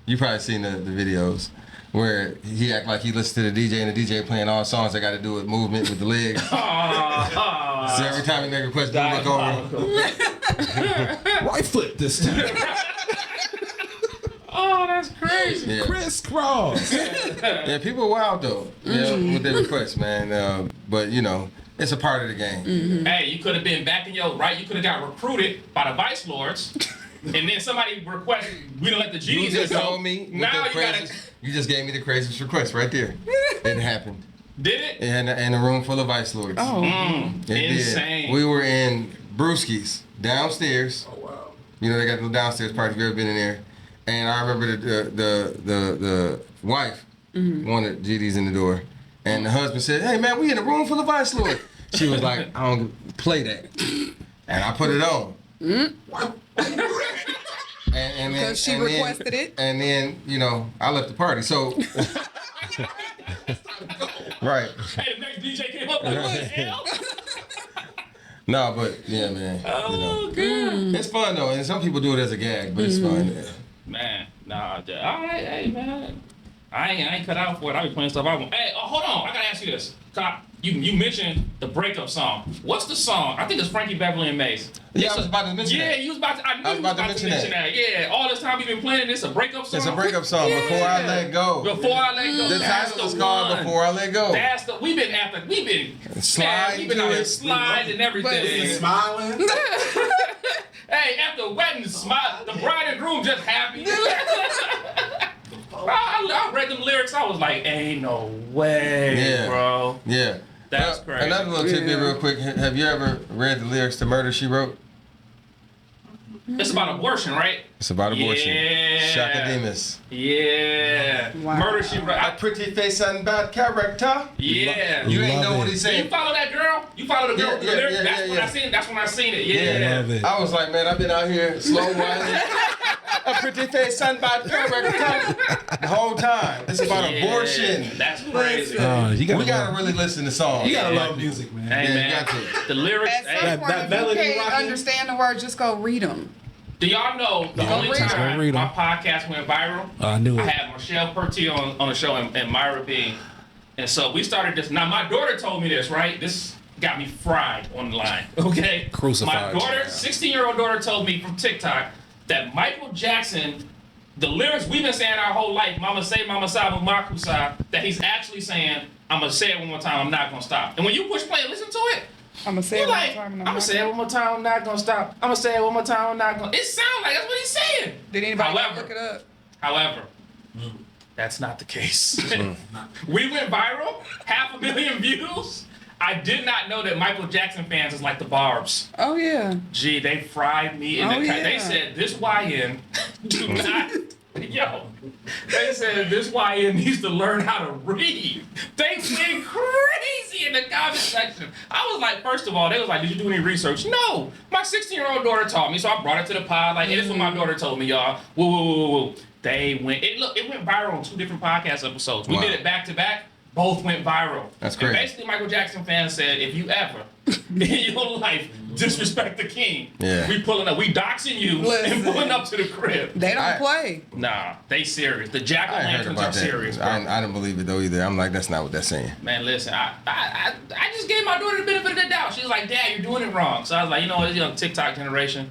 You probably seen the videos where he act like he listens to the DJ and the DJ playing all songs that got to do with movement with the legs. So every time he make a request, dude look over. Right foot this time. Oh, that's crazy. Yeah. Crisscross. Yeah, people are wild though, you know, with their requests, man. But you know, it's a part of the game. Hey, you could have been back in your right. You could have got recruited by the Vice Lords. And then somebody requested, we don't let the You G's just go. told me. Now you gotta... You just gave me the craziest request right there. It happened. Did it? In a room full of Vice Lords. Oh. It Insane. did. We were in Brewski's downstairs. Oh wow. You know, they got the downstairs party. If you've ever been in there. And I remember the wife wanted GDs in the door. And the husband said, hey man, we in a room full of Vice Lords. She was like, I don't play that. And I put it on. And then, Because she requested it. And then, you know, I left the party. So right. Hey, the next DJ came up like, what the hell? No, but yeah, man. Oh, you God. know. It's fun though, and some people do it as a gag, but it's fun. Man, nah, all right, hey, man. I ain't cut out for it. I be playing stuff I want. Hey, hold on. I gotta ask you this. You mentioned the breakup song. What's the song? I think it's Frankie Beverly and Mace. Yeah, I was about to mention yeah, that. you was about to. I knew you was about to mention that. Yeah, all this time you've been playing this, a breakup song. It's a breakup song. Yeah. Before I Let Go. Before I Let Go. The That's title is the called one. Before I Let Go. That's the. We've been out here sliding and everything. Smiling. Hey, after wedding, smile. The bride and groom just happy. I read them lyrics. I was like, ain't no way, bro. Yeah. That's crazy. Another little tidbit real quick. Have you ever read the lyrics to Murder, She Wrote? It's about abortion, right? It's about abortion. Yeah. Shaka Demus. Yeah. Wow. Murder, She Wrote. A pretty face and bad character. Yeah. You ain't Love know what it. he's You saying. follow that girl? You follow the girl? Yeah, yeah, that's yeah, when yeah. I seen it. That's when I seen it. Yeah. Love it. I was like, man, I've been out here slow whiling. A pretty face and bad character. The whole time. It's about abortion. That's crazy. You We gotta really listen to songs. You gotta love music, man. Hey, Yeah, man. you got to. The lyrics. At some Hey, point, that if melody you can't rocking. understand the words, just go read them. do y'all know the Go only read 'em. time Go read 'em. my podcast went viral? I knew I it. had Rochelle on the show and Myra Bean. And so we started this. Now, my daughter told me this, right? This got me fried online, okay? Crucified. My daughter, 16-year-old daughter, told me from TikTok that Michael Jackson, the lyrics we've been saying our whole life, Mama say, Mama sa, Maku sa, that he's actually saying, I'm going to say it one more time, I'm not going to stop. And when you push play and listen to it, I'm gonna say you're it one like, more time. I'm going to say it one more time, I'm not going to stop. I'm going to say it one more time, I'm not going to. It sounds like that's what he's saying. Did anybody However, look it up? However, that's not the case. We went viral, 500,000 views. I did not know that Michael Jackson fans is like the Barbs. Oh yeah. Gee, they fried me in Oh, the yeah. They said this YN do not. Yo, they said this YN needs to learn how to read. They went crazy in the comment section. I was like, first of all, they was like, did you do any research? No, my 16-year-old daughter taught me, so I brought it to the pod. Like, this is what my daughter told me, y'all. Whoa. They went. It went viral on 2 different podcast episodes. We Wow. did it back to back. Both went viral. That's And great. basically, Michael Jackson fans said, if you ever in your life disrespect the king, we pulling up, we doxing you and Listen. pulling up to the crib. They don't play. Nah, they serious. The jack o' I ain't heard lanterns are about serious, that. bro. I didn't believe it though either. I'm like, that's not what they're saying. Man, listen, I just gave my daughter the benefit of the doubt. She was like, Dad, you're doing it wrong. So I was like, you know what, this young TikTok generation,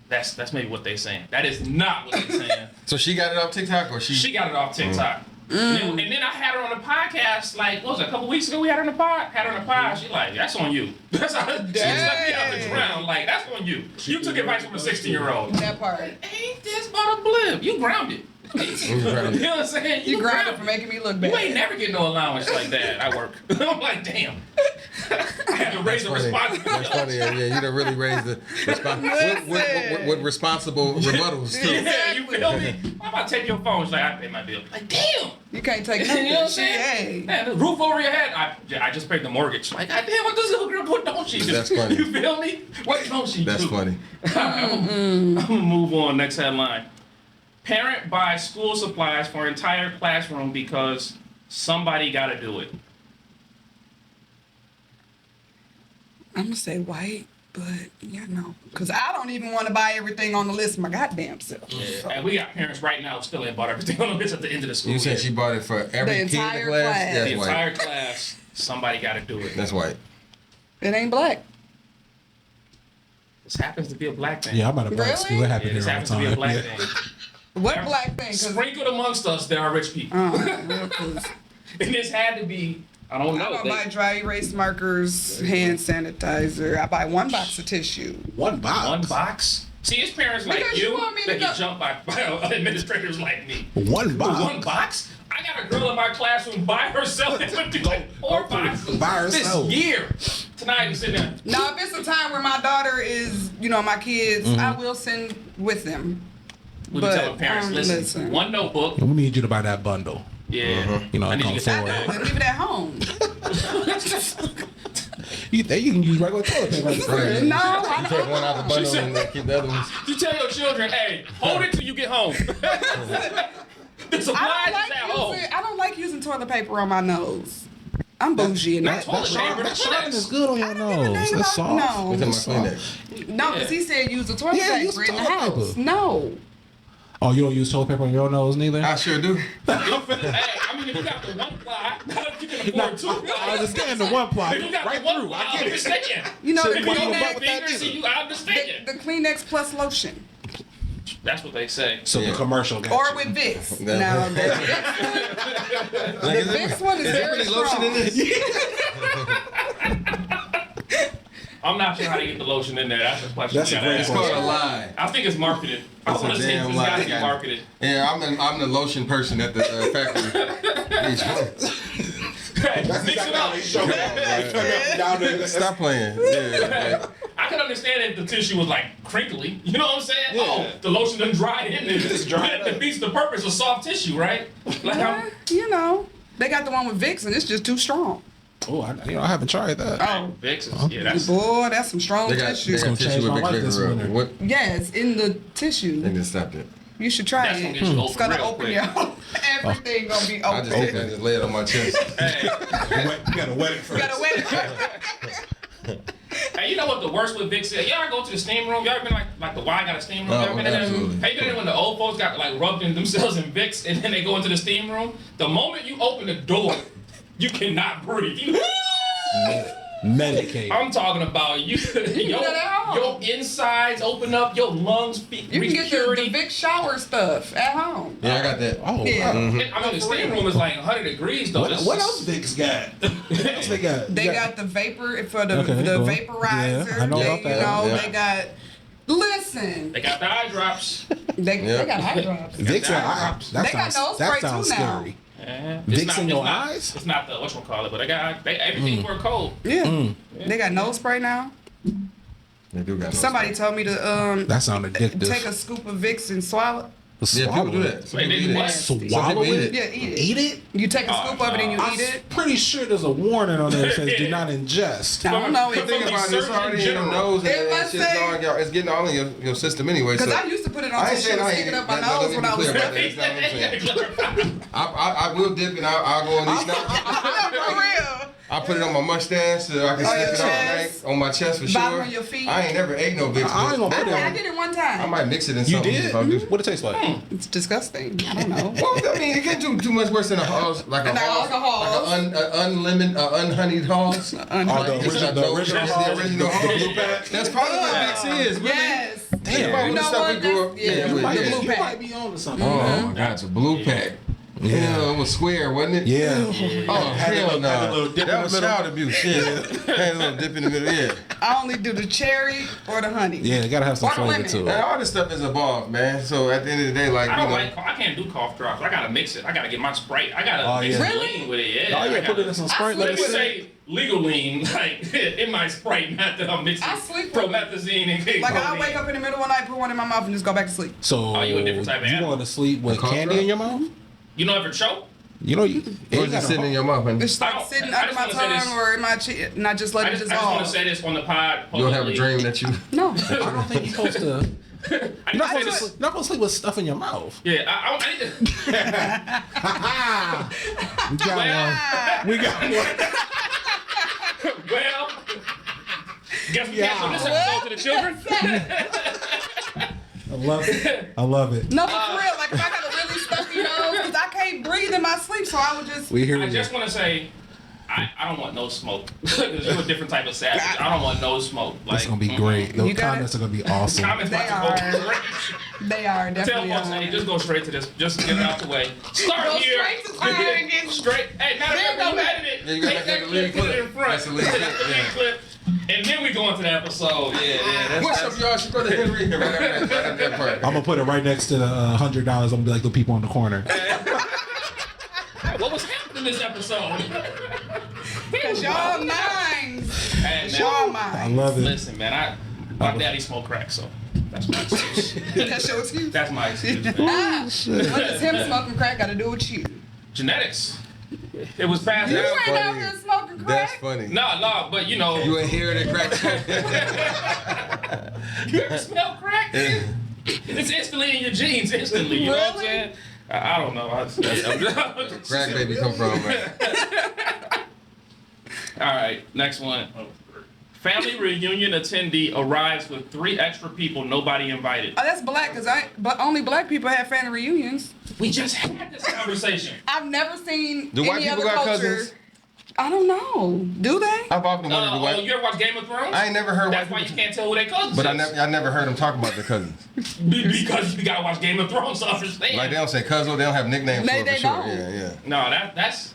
that's maybe what they saying. That is not what they saying. So she got it off TikTok or she She got it off TikTok. And then I had her on the podcast, like, what was it, a couple weeks ago we had her on the pod? Had her on the pod, she like, that's on you. That's how she let me out the ground, like, that's on you. You took advice from a 16-year-old. That part. Ain't this but a blip? You grounded. You know what I'm saying? You grounded for making me look bad. You ain't never get no allowance like that. I work. I'm like, damn. I had to raise the responsibility. That's funny. Yeah, you done really raised the with responsible rebuttals too. Yeah, you feel me? I'm about to take your phone. She's like, I pay my bill. Like, damn. You can't take You nothing. know what I'm saying? Hey. Man, the roof over your head. I just paid the mortgage. Like, God damn, what does little girl? What don't she do? That's funny. You feel me? What don't she That's do? funny. I'm gonna move on. Next headline. Parent buys school supplies for entire classroom because somebody got to do it. I'm gonna say white, but you know, cause I don't even want to buy everything on the list my goddamn self. So. And we got parents right now who still ain't bought everything on the list at the end of the school You year. said she bought it for every kid in the entire class? class. That's The white. entire class, somebody got to do it. That's white. It ain't black. This happens to be a black thing. Yeah, I'm at a black Really? school. That Yeah, happened this here all happens the to be time. a black Yeah. thing. What black thing? 'Cause- Sprinkled amongst us, there are rich people. well, 'cause And this had to be, I don't I know. don't buy dry erase markers, hand sanitizer. I buy 1 box of tissue. One box. One box? See, it's parents like Because you you want me to that get go- jumped by administrators like me. One box. One box? I got a girl in my classroom by herself that would do like 4 boxes By herself. this year. Tonight, you sit there. Now, if it's a time where my daughter is, you know, my kids, I will send with them. We But, tell parents, listen, one notebook. We need you to buy that bundle. Yeah. You know, I need come you to get forward. that. And leave it at home. You can use regular toilet paper. Right. No, I You don't. take one out the bundle and then keep the other ones. You tell your children, hey, hold it till you get home. The supplies is at home. I don't like using toilet paper on my nose. I'm bougie in that. Toilet paper, That Kleenex. is good on your nose. That's soft. No. What's in my That's soft. Kleenex? No, because he said use the toilet Yeah, use paper in the toilet house. paper. No. Oh, you don't use toilet paper on your nose neither? I sure do. Hey, I mean, if you got the one ply, you can can afford two. I understand the one plot. If you got Right the one through. plot, I I get it. understand. You know, So the why you Kleenex, about with that Fingers, either? you, I understand. the Kleenex plus lotion. That's what they say. So the commercial got Or you. with Vicks. No. Now, the Vicks one is very strong. I'm not sure how to get the lotion in there. That's a question. That's you a gotta great ask. It's called a lie. I think it's marketed. I It's a want to say damn it's lie, got to be guys. marketed. Yeah, I'm the lotion person at the factory. Mix it up. Stop playing. Yeah. I can understand if the tissue was like crinkly. You know what I'm saying? Yeah. Oh, the lotion doesn't dry in there. Just dry it That up. defeats the purpose of soft tissue, right? Like I'm, You know, they got the one with Vicks and it's just too strong. Oh, I haven't tried that. Oh, Vicks is, yeah, that's boy, that's some strong They got tissue. gonna tissue change with my Big life Finger this rub. winter. What? Yeah, it's in the They tissue. just stopped it. You should try That's it. gonna get you It's open gonna real open quick. your everything gonna be I open. just think I just lay it on my chest. hey, You gotta wet it You first. gotta wait. hey, you know what the worst with Vicks is? Y'all go to the steam room. Y'all ever been like the Y got a steam room? Oh, Y'all been in there? absolutely. Have you been in there when the old folks got like rubbed in themselves in Vicks and then they go into the steam room? The moment you open the door, you cannot breathe. Medicate. I'm talking about you. do that at home. Your insides open up, your lungs You can get the purity. Vicks shower stuff at home. Yeah, I got that. Oh, Yeah. wow. I mean, the steam room is like 100 degrees though. This What is- else Vicks got? What else they got? They got the vapor for the Okay, the cool. vaporizer. Yeah, I know they, about that. You know, Yeah. they got. Listen, They got the eye drops. they Yeah. got eye drops. Vicks in eye your drops. eyes. That They got sounds, nose that spray sounds too now. scary. Yeah. Vicks in your eyes? It's not the whatchamacallit, but they got everything for a cold. Yeah, they got nose spray now. They do got no Somebody told me to That sound addictive. take a scoop of Vicks and swallow. Yeah, people do that. Wait, they People do eat what? it. Swallow eat it? it. Yeah, eat it. Eat it? You take a Oh, scoop of it and you I'm eat it. pretty sure there's a warning on there that says do not ingest. I don't know. From If Think the about it, it's surgeon already in your general. nose and It that must shit's say- all in your, it's getting all in your system anyway. Because So I used to put it I on ain't tissue saying and I stick it ain't. up my Let nose me when be I was clear about that. pregnant. That's not what I'm saying. I will dip and I'll go on these now. For real. I put it on my mustache so I can On slip your it on, chest. right? On my chest for sure. Bottom of your feet. I ain't never ate no Vicks. I ain't gonna put it I on. did it one I time. might mix it in You something did? if I do. What it tastes like? It's disgusting. I don't know. Well, I mean, it can't do too much worse than a Halls, like a An Halls, alcohol. like an unlimited, unhoneyed Halls. Oh, the It's original, not the no- original it's Halls, the original the Halls. blue pack. That's probably what Vicks is. Really. Yes. Damn. About You the know stuff what? we grew up. That's- yeah, with, the might, blue you pack. might be on to something. Oh my God, it's a blue pack. Yeah, it was square, wasn't it? Yeah. Oh, Had a hell little- no. had a little dip in That the was middle. child abuse. Yeah. Had a little dip in the middle, yeah. I only do the cherry or the honey. Yeah, it gotta have some Or the flavor lemon. to And it. all this stuff is evolved, man. So at the end of the day, like, I you don't know. like. I can't do cough drops. I gotta mix it. I gotta get my Sprite. I gotta Oh, mix yeah. it Really? lean with it. Yeah. Oh, I yeah, put gotta- it in some Sprite. Let Let it me sit. say legal lean, like in my Sprite, not that I'm mixing I sleep with- promethazine and Like I'll codeine. wake up in the middle of the night, put one in my mouth, and just go back to sleep. So, Oh, you a different type of you animal. going to sleep with cough candy drop? in your mouth? You don't ever choke? You know, you. Or is it sitting in your mouth, honey? It's I like don't- sitting I under just my wanna say this. tongue or in my chin, and I just let I it just want to dissolve. say this on the pod. You'll have a publicly. dream that you. No. I don't think you're supposed to. You're not I supposed to just- sleep, not supposed to sleep with stuff in your mouth. Yeah, I need to. We got one. We got one. Well, guess we can't show this episode to the children. I love it. I love it. No, but for real, like if I got a really stuffy nose, because I can't breathe in my sleep, so I would just. We hear I you. just want to say, I don't want no smoke. Because you're a different type of savage. I don't want no smoke. Like, It's gonna be great. Those You got comments it. are gonna be awesome. Comments They about to are. go crazy. They are Tell definitely. folks, hey, just go straight to this. Just get it out the way. Start Go here. straight to Twitter and get- straight. Hey, matter of fact, Then you go edit it. Yeah, you gotta Take that have the clip, lead put it clip. in front. That's the lead That's clip, the lead yeah. clip. And then we go into the episode. Yeah. What's up, y'all? She go to Henry here right after that part. I'm gonna put it right next to the $100. I'm gonna be like the people on the corner. What was happening this episode? Because y'all minds. Hey, It's man. y'all I minds. love it. Listen, man, my daddy smoked crack, so that's my excuse. That's your excuse. That's my excuse, man. Ah, what does him smoking crack got to do with you? Genetics. It was passed You down. ain't out funny. here smoking That's crack. funny. No, but you know, You ain't hear that crack smoke. you ever smell crack? It's instantly in your genes, instantly. You know what I'm Really? saying? I don't know. Crack baby come from, man. All right, next one. Family reunion attendee arrives with 3 extra people nobody invited. Oh, that's black, but only black people have family reunions. We just had this conversation. I've never seen Do any white people other got culture cousins? I don't know. Do they? I've often wondered Oh, why. you ever watch Game of Thrones? I ain't never heard That's why white you people. can't tell who they cousins But is. I never heard them talk about their cousins. Because you gotta watch Game of Thrones to understand. Like they don't say cousin, they don't have nicknames for it They for sure. don't. Yeah. No, that's.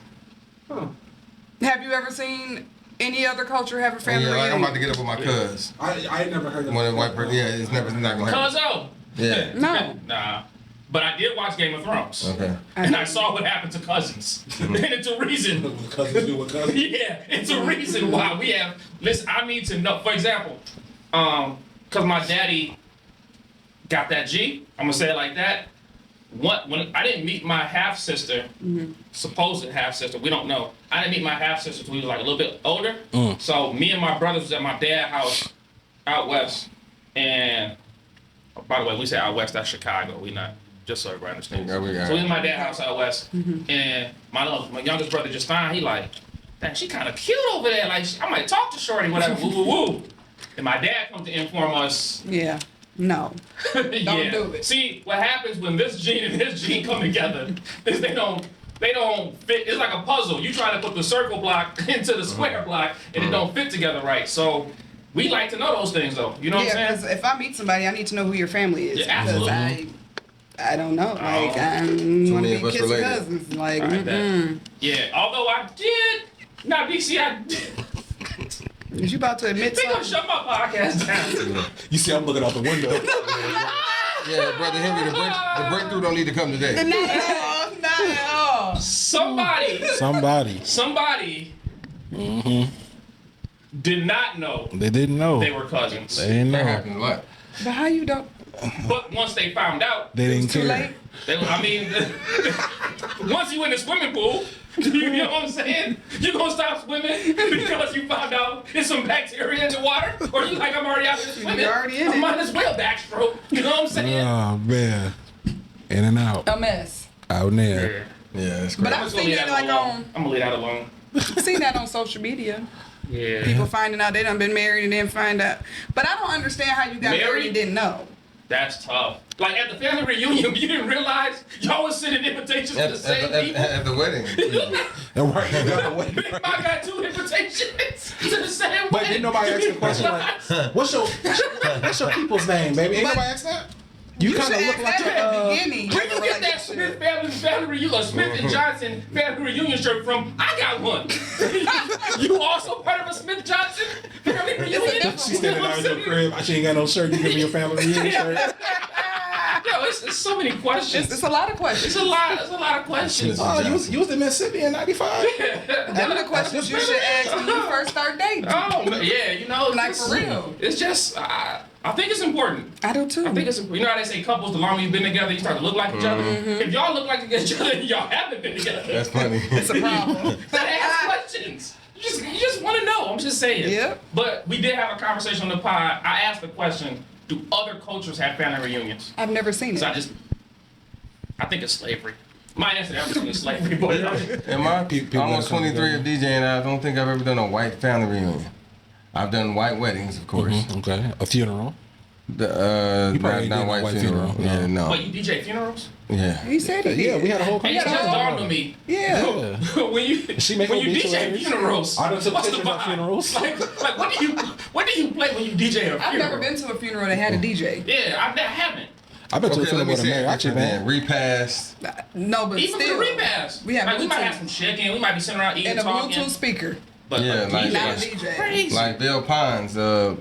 Have you ever seen any other culture have a family Yeah, like I'm reunion? about to get up with my cuz. I never heard When a white person, yeah, it's not gonna happen. Cuzzo. Yeah. No. Nah. But I did watch Game of Thrones. Okay. And I saw what happened to cousins. And it's a reason. Cousins do what cousins. Yeah, it's a reason why we have. Listen, I need to know. For example, because my daddy got that G. I'm gonna say it like that. When I didn't meet my half sister, supposed half sister, we don't know. I didn't meet my half sister until we was like a little bit older. So me and my brothers was at my dad's house out west. And by the way, we say out west, that's Chicago. We not. Just so everybody understands. Yeah, we got So we it. in my dad's house out west, and my youngest brother just found. He like, dang, she kind of cute over there. Like, I might talk to Shorty, whatever. Woo woo woo. And my dad comes to inform us. Yeah. No. Yeah. do it. See, what happens when this gene and this gene come together is they don't fit. It's like a puzzle. You try to put the circle block into the square block, and it don't fit together right. So we like to know those things, though. You know what Yeah, I'm because saying? if I meet somebody, I need to know who your family is. Yeah, because absolutely. I don't know. Like, Oh. I want many to be of us kiss related. cousins. Like, All right, that. Yeah. Although I did. Nah, BC, I did. is you about to admit They gonna something? shut my podcast down. You see, I'm looking out the window. Yeah, brother Henry, the breakthrough don't need to come today. Not at all. Not at all. Somebody did not know They didn't know. they were cousins. They didn't That know. happens a lot. But how you don't? But once they found out, They didn't Too care. late. I mean, once you in the swimming pool, you know what I'm saying? You gonna stop swimming because you found out there's some bacteria in the water, or you like I'm already out here swimming. You're already in I it. might as well backstroke. You know what I'm saying? Oh man, in and out, A mess. out and there. Yeah, that's But great. I've seen it like I'm gonna leave that alone. seen that on social media. Yeah. People finding out they done been married and then find out. But I don't understand how you got married Married? and didn't know. That's tough. Like at the family reunion, you didn't realize y'all was sending invitations to the same people. At the wedding. And right, you got away. Big Mike got 2 invitations to the same But wedding. didn't nobody ask the question like, what's your people's name, baby? Ain't nobody ask that? You kind of should look ask like that at the a, beginning. Where of you the get that relationship. Smith family reunion, Smith and Johnson family reunion shirt from? I got one. You also part of a Smith Johnson family reunion? she standing out in your crib. She ain't got no shirt. You give me your family reunion shirt. Yo, it's so many questions. It's a lot of questions. It's a lot of questions. Oh, you was in Mississippi in '95. Them are the questions you should ask when you first start dating. Oh, man, yeah, you know. Like, it's- for real. It's just, I think it's important. I do too. I think it's important. You know how they say couples, the longer you've been together, you start to look like each other? If y'all look like each other, y'all haven't been together. That's funny. It's a problem. Gotta ask questions. You just want to know. I'm just saying. Yep. But we did have a conversation on the pod. I asked the question, do other cultures have family reunions? I've never seen So it. I think it's slavery. My answer to everything is slavery, but In my People almost that come 23 of DJing, I don't think I've ever done a white family reunion. I've done white weddings, of course. Okay, a funeral. The, You probably not did a white white funeral. funeral, Yeah, no. Wait, you DJ funerals? Yeah. He said he Yeah, did. we had a whole. Hey, it just dawned on me. Yeah. when you She make when you DJ obituaries. funerals, I done took what's the pictures of vibe? funerals. Like what do you play when you DJ a funeral? I've never been to a funeral that had a DJ. Yeah, I haven't. I've been to a Okay, let funeral me with a say man. it Actually, different then. man. Repast. No, but Even still. for the repass. We have like, we might Bluetooth. have some chicken. We might be sitting around eating, And a talking. Bluetooth speaker. But Yeah, a like- DJ Not a is DJ. crazy. Like Bill Pons,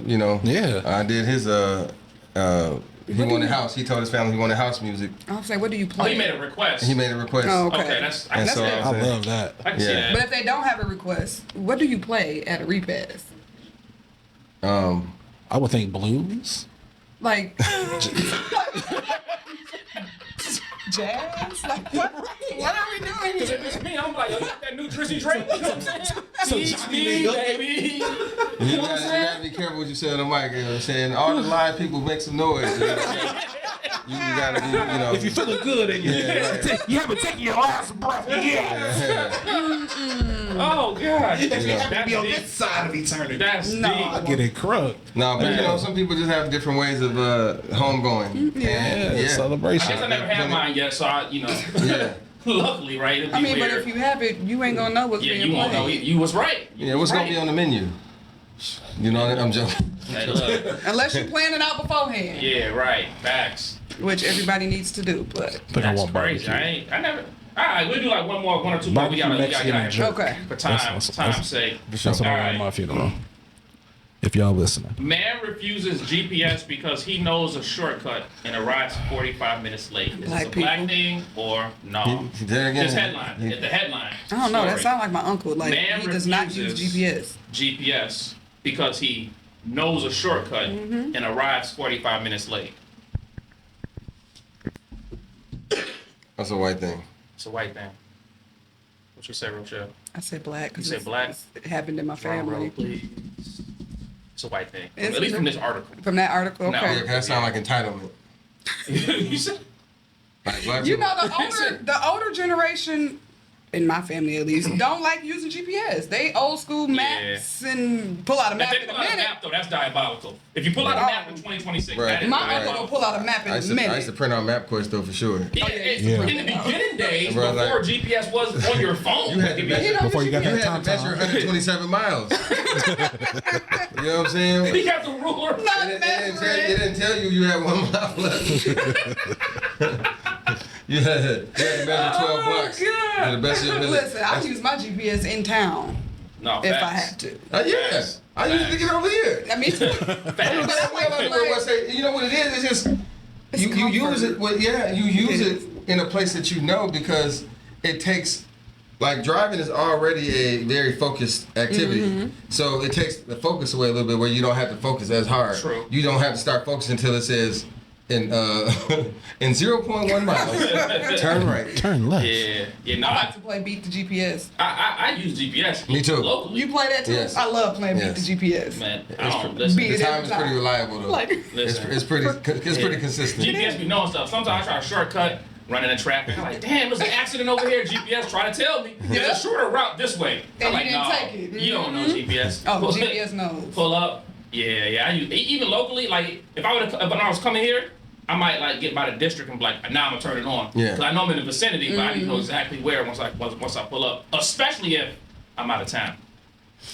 you know. Yeah. I did his, he wanted house. He told his family he wanted house music. I was like, what do you Oh, play? he made a request. He made a request. Oh, Okay, okay. that's And so fair. I love that. I can see Yeah. that. But if they don't have a request, what do you play at a repass? I would think blues. Like jazz? Like what are we doing Cause here? if it's me, I'm like, yo, you got that new Drizzy Drake? You know what I'm saying? So Teach Johnny me, nigga. baby. You You know what I'm gotta saying? be careful what you say on the mic. You know what I'm saying? All the live people make some noise. You gotta be, you know. If you're feeling good and You haven't taken your last breath yet. Oh, God. be on That's this side of eternity. That's No. deep. Get it crunk. No, but you know, some people just have different ways of home going. Yeah, And, I celebration. guess I never had mine yet, so I, you know. Yeah. Luckily, right? It'd be I mean, but weird. if you have it, you ain't gonna know what's yeah, being you won't know. played. You was right. Yeah, what's gonna be on the menu? You know, I'm joking. Hey, look. Unless you plan it out beforehand, Yeah, right. Facts. which everybody needs to do. But I think I That's want crazy. barbecue. I never. All right, we'll do like one or two more. We Barbecue, gotta Mexican, get out and of here. jerk. okay, For That's- time's sake. That's what I want Alright. at my funeral. If y'all listening. Man refuses GPS because he knows a shortcut and arrives 45 minutes late. Is this Black a black people. thing or no? There again. This headline. The headline. I don't know. That Story. sounds like my uncle. Like Man he does not use refuses GPS. GPS because he knows a shortcut Mm-hmm. and arrives 45 minutes late. That's a white thing. It's a white thing. What you say, Rochelle? I said black because You said black? it happened in my Drum roll, family. please. It's a white thing. Is At least it? from this article. From that article, No. okay. Yeah, that sound like entitlement. You said Like black You people. know, the older generation, in my family at least, don't like using GPS. They old school maps and pull out a if map they in pull a out a minute. map though, that's diabolical. If you pull out a map in 2026, Right. that is My diabolical. uncle will pull out a map in I a used to minute. print out MapQuest though for sure. Yeah, Yeah. in the beginning days, Bro, before like- GPS was on your phone, You had to it measure- could be- Before you got You that had to measure tom-tom. 127 miles. You know what I'm saying? he got the ruler. Not It measuring. didn't tell you you had 1 mile left. you had to measure 12 blocks. God. To the best of your ability. Listen, I use my GPS in town No, if I facts. have to. Yeah, Facts. I used to get over here. I mean, Facts. You know what it is? It's just you use it. Well, yeah, you use it in a place that you know because it takes. Like driving is already a very focused activity, so it takes the focus away a little bit where you don't have to focus as hard. True. You don't have to start focusing until it says in in 0.1 miles, turn right. Turn left. Yeah, no, I like to play Beat the GPS. I use GPS. Me too. Locally. You play that too? Yes. I love playing Yes. Beat the GPS. Man, I don't listen. Beat The it time every is pretty time. reliable though. Like, Listen. It's pretty consistent. GPS be knowing stuff. Sometimes I try a shortcut, running in traffic. I'm like, damn, there's an accident over here. GPS try to tell me Yeah. there's a shorter route this way. And I'm you like, didn't no, take it. you don't know GPS. oh, Pull- GPS knows. Pull up. Yeah. I use, even locally, like if when I was coming here, I might like get by the district and be like, now I'm gonna turn it on. Yeah. Because I know I'm in the vicinity, but I need to know exactly where once I pull up. Especially if I'm out of town.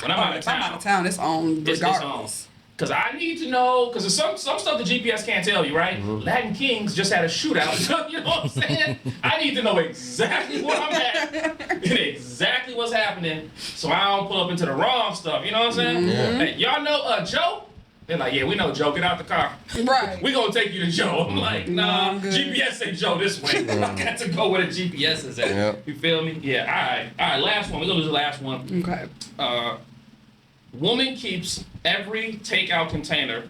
When I'm out of If I'm town, out of town, it's on it's on. regardless. Because I need to know, because there's some stuff the GPS can't tell you, right? Latin Kings just had a shootout. You know what I'm saying? I need to know exactly where I'm at and exactly what's happening so I don't pull up into the wrong stuff. You know what I'm saying? Yeah. Hey, y'all know Joe? They're like, yeah, we know Joe. Get out the car. Right. We gonna take you to Joe. I'm like, nah, I'm good. GPS say Joe this way. I got to go where the GPS is at. Yep. You feel me? Yeah, all right, last one. We're gonna do the last one. Okay. Woman keeps every takeout container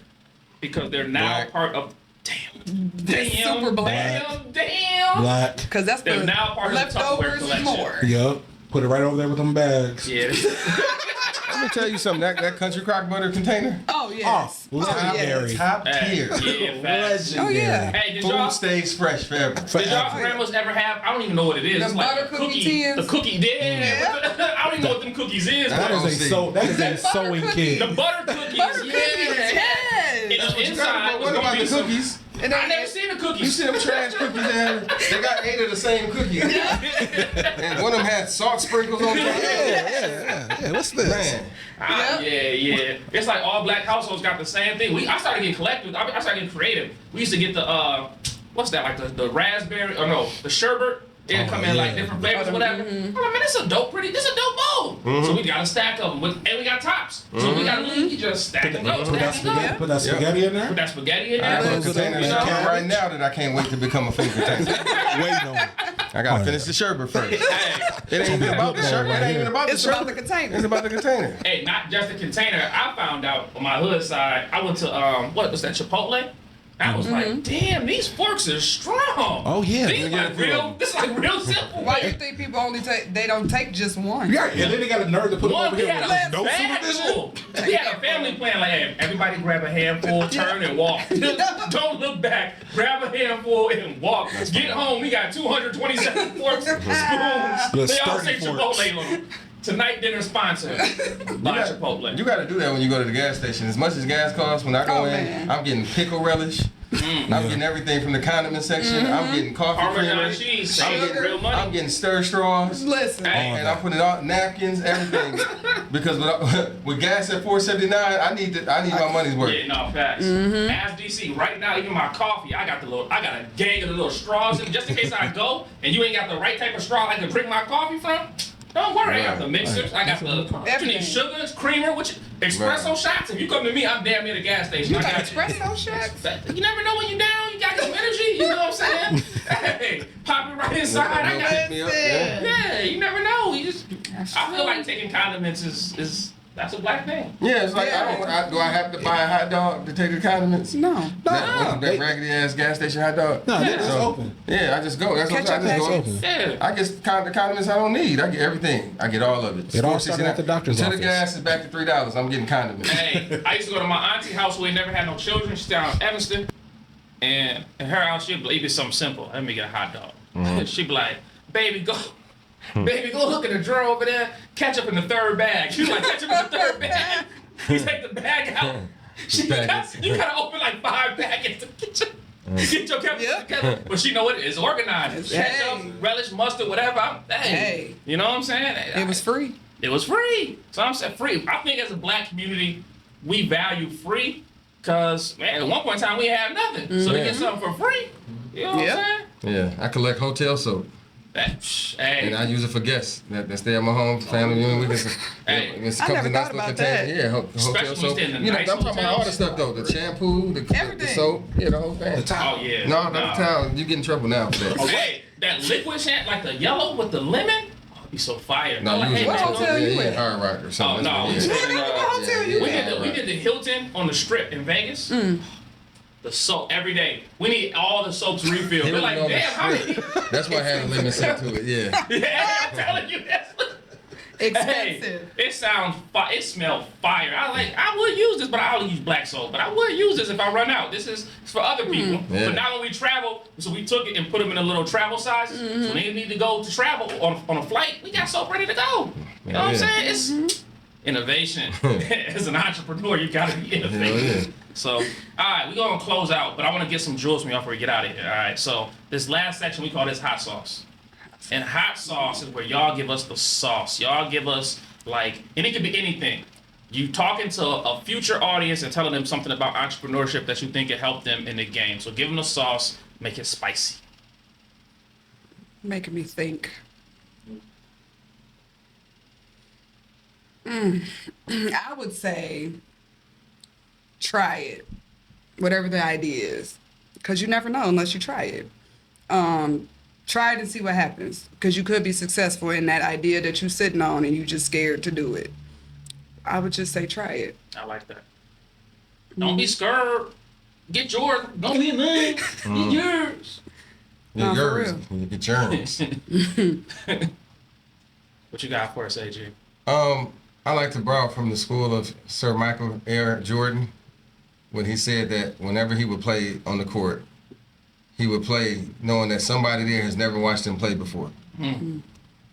because they're now Black. part of. Damn. super black. Damn. Black. Because that's They're the now part of the Tupperware leftovers and collection. more. Yup. Put it right over there with them bags. Yeah. Let me tell you something. That country crock butter container, Oh, yes. legendary. top Hey, tier. yeah, facts. Oh, yeah. Hey, did Food y'all stays fresh forever. grandmas ever have? I don't even know what it is. The It's like butter a cookie tins? The cookie. Yeah. I don't even know what them cookies is. That But That is a sewing cookie. kit. the butter cookies. Butter cookies, yeah. yes. And inside was What gonna about be the some- cookies? And I then never seen the You cookies. see them trash cookies there? They got 8 of the same cookies. And one of them had salt sprinkles on top. Yeah. What's this? Man. Yeah. It's like all black households got the same thing. I started getting collective. I started getting creative. We used to get the what's that, like the raspberry or no, the sherbet. It'd come in like different flavors, whatever. I'm like, man, this is a dope bowl. So we got a stack of them, and we got tops. So we got you just stack them up, Put that stack them up. spaghetti, put that spaghetti in Put there. that spaghetti in I got there. a container in the can right now that I can't wait to become a food container. Wait on it. I gotta finish the sherbet first. Hey, It ain't even about the sherbet. It ain't even about the it's about the sherbet. container. It's about the container. hey, not just the container. I found out on my hood side. I went to what was that, Chipotle? I was like, damn, these forks are strong. Oh, yeah. These like real. This is like real simple. Why you think people only take? They don't take just one. Yeah, and then they got a nerve to put them One, over we here had with a no bag supervision. full. We had a family plan like, hey, everybody grab a handful, turn and walk. Don't look back. Grab a handful and walk. Get home. We got 227 forks, spoons. The They all say sturdy forks. Chipotle on them. Tonight dinner sponsored by Chipotle. You gotta do that when you go to the gas station. As much as gas costs, when I go Oh, in, man. I'm getting pickle relish. I'm getting everything from the condiment section. I'm getting coffee Parmesan creamer. cheese, saving real money. I'm getting stir straws. Listen. And I'm putting out napkins, everything, because with gas at $4.79, I need my money's worth. Yeah, no facts. Ask DC right now. Even my coffee, I got a gang of the little straws in, just in case I go and you ain't got the right type of straw I can drink my coffee from. Don't worry, I got the mixers. I got you need sugars, creamer, espresso shots. If you come to me, I'm damn near the gas station. You got espresso shots? You never know when you're down. You got some energy. You know what I'm saying? Hey, pop it right inside. I got Pick me up, Yeah, you never know. I feel like taking condiments is that's a black thing. Yeah, it's like do I have to buy a hot dog to take the condiments? No. That raggedy ass gas station hot dog. No, they're just open. Yeah, I just go. That's what I just go. Open. Yeah. I get the condiments I don't need. I get everything. I get all of it. It all started at the doctor's Until office. the gas is back to $3, I'm getting condiments. Hey, I used to go to my auntie house where we never had no children. She's down in Evanston. And in her house, she'd believe it's something simple. Let me get a hot dog. She'd be like, baby, go look in the drawer over there. Ketchup in the third bag. She's like, ketchup in the third bag. You take the bag out. You gotta open like 5 packets to get your ketchup together. But she know what it is organized. Ketchup, relish, mustard, whatever. Hey. You know what I'm saying? It was free. It was free. So I'm saying free. I think as a black community, we value free because, man, at one point in time, we had nothing. So to get something for free, you know what I'm saying? Yeah, I collect hotel soap. Hey. And I use it for guests that stay at my home, family reunion. We can, Hey. it I comes never in thought nice about little container. that. Yeah, hotel Especially when soap. you stay in the You know, nice I'm talking about all the hotels. stuff though. The shampoo, the soap, the whole thing. The towel. Oh, yeah. No, not the towel. You get in trouble now for that. Hey, that liquid shampoo, like the yellow with the lemon, be so fire. No, like, you hey, What man, hotel you in at? Hard Rock or something. Oh, no. That's what it is. What hotel you at? we did the Hilton on the Strip in Vegas. The soap every day. We need all the soaps refilled. They're like, damn, how many? That's why I had a lemon scent to it. Yeah. Yeah, I'm telling you, that's Expensive. Hey, it sounds it smells fire. I would use this, but I only use black soap. But I would use this if I run out. This is for other people. Yeah. But now when we travel, so we took it and put them in a little travel sizes. So when they need to go to travel on a flight, we got soap ready to go. You know what I'm saying? It's innovation. As an entrepreneur, you gotta be innovative. Yeah. So, all right, we're gonna close out, but I want to get some jewels from y'all before we get out of here. All right, so this last section we call this hot sauce. And hot sauce is where y'all give us the sauce. Y'all give us and it can be anything. You talking to a future audience and telling them something about entrepreneurship that you think can help them in the game. So give them the sauce, make it spicy. Making me think. I would say try it, whatever the idea is, because you never know unless you try it. Try it and see what happens, because you could be successful in that idea that you're sitting on and you're just scared to do it. I would just say try it. I like that. Don't be scared. Get yours. Don't be mine. Get yours. No, for yours. real. You get germs. What you got for us, AG? I like to borrow from the school of Sir Michael Air Jordan when he said that whenever he would play on the court, he would play knowing that somebody there has never watched him play before.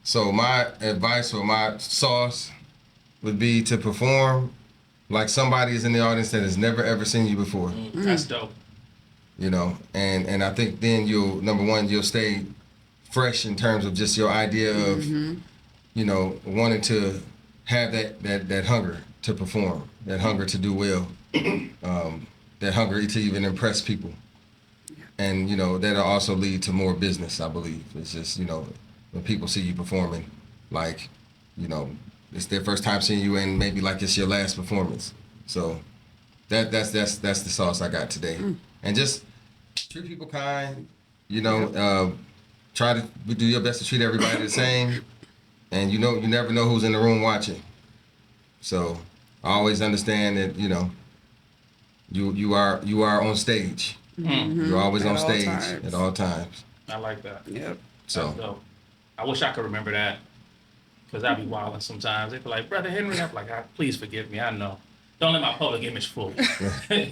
So my advice or my sauce would be to perform like somebody is in the audience that has never ever seen you before. That's dope. You know, and I think then you'll stay fresh in terms of just your idea of, you know, wanting to have that hunger to perform, that hunger to do well, that hunger to even impress people. And, you know, that'll also lead to more business, I believe. It's just, you know, when people see you performing, like, you know, it's their first time seeing you and maybe like it's your last performance. So that's the sauce I got today. And just treat people kind, you know, try to do your best to treat everybody the same. And you know, you never know who's in the room watching. So I always understand that, you know, you are on stage. You're always on stage at all times. I like that. Yep. So That's dope. I wish I could remember that. Because I be wilding sometimes. They be like, Brother Henry, I'm like, please forgive me. I know. Don't let my public image fool you.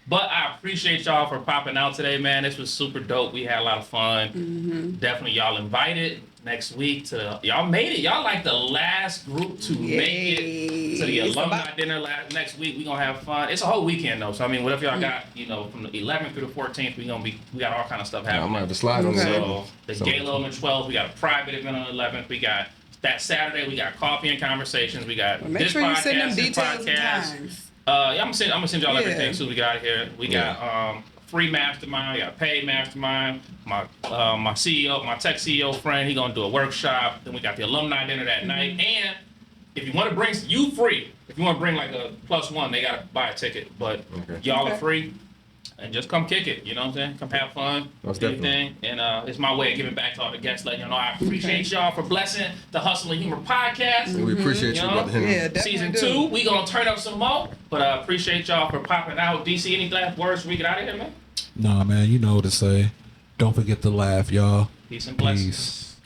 But I appreciate y'all for popping out today, man. This was super dope. We had a lot of fun. Definitely y'all invited next week to y'all made it. Y'all like the last group to make it to the alumni dinner next week. We gonna have fun. It's a whole weekend though, so I mean, whatever y'all got, from the 11th through the 14th, we got all kind of stuff happening. I'm gonna have to slide on that. So the gala on the 12th, we got a private event on the 11th. We got that Saturday, we got coffee and conversations. We got Make this sure you send them podcast, this details and podcast. times. Yeah, I'm gonna send y'all everything as soon as we get out of here. We got free mastermind, we got a paid mastermind. My CEO, my tech CEO friend, he gonna do a workshop. Then we got the alumni dinner that night. And if you want to bring you free, if you want to bring like a +1, they gotta buy a ticket. But y'all are free. And just come kick it, you know what I'm saying? Come have fun, anything. And it's my way of giving back to all the guests, letting you know I appreciate y'all for blessing the Hustle and Humor podcast. We appreciate you, Brother Henry. Yeah, definitely Season do. 2, we gonna turn up some more. But I appreciate y'all for popping out. DC, any last words before we get out of here, man? Nah, man, you know what to say. Don't forget to laugh, y'all. Peace and blessings. Peace.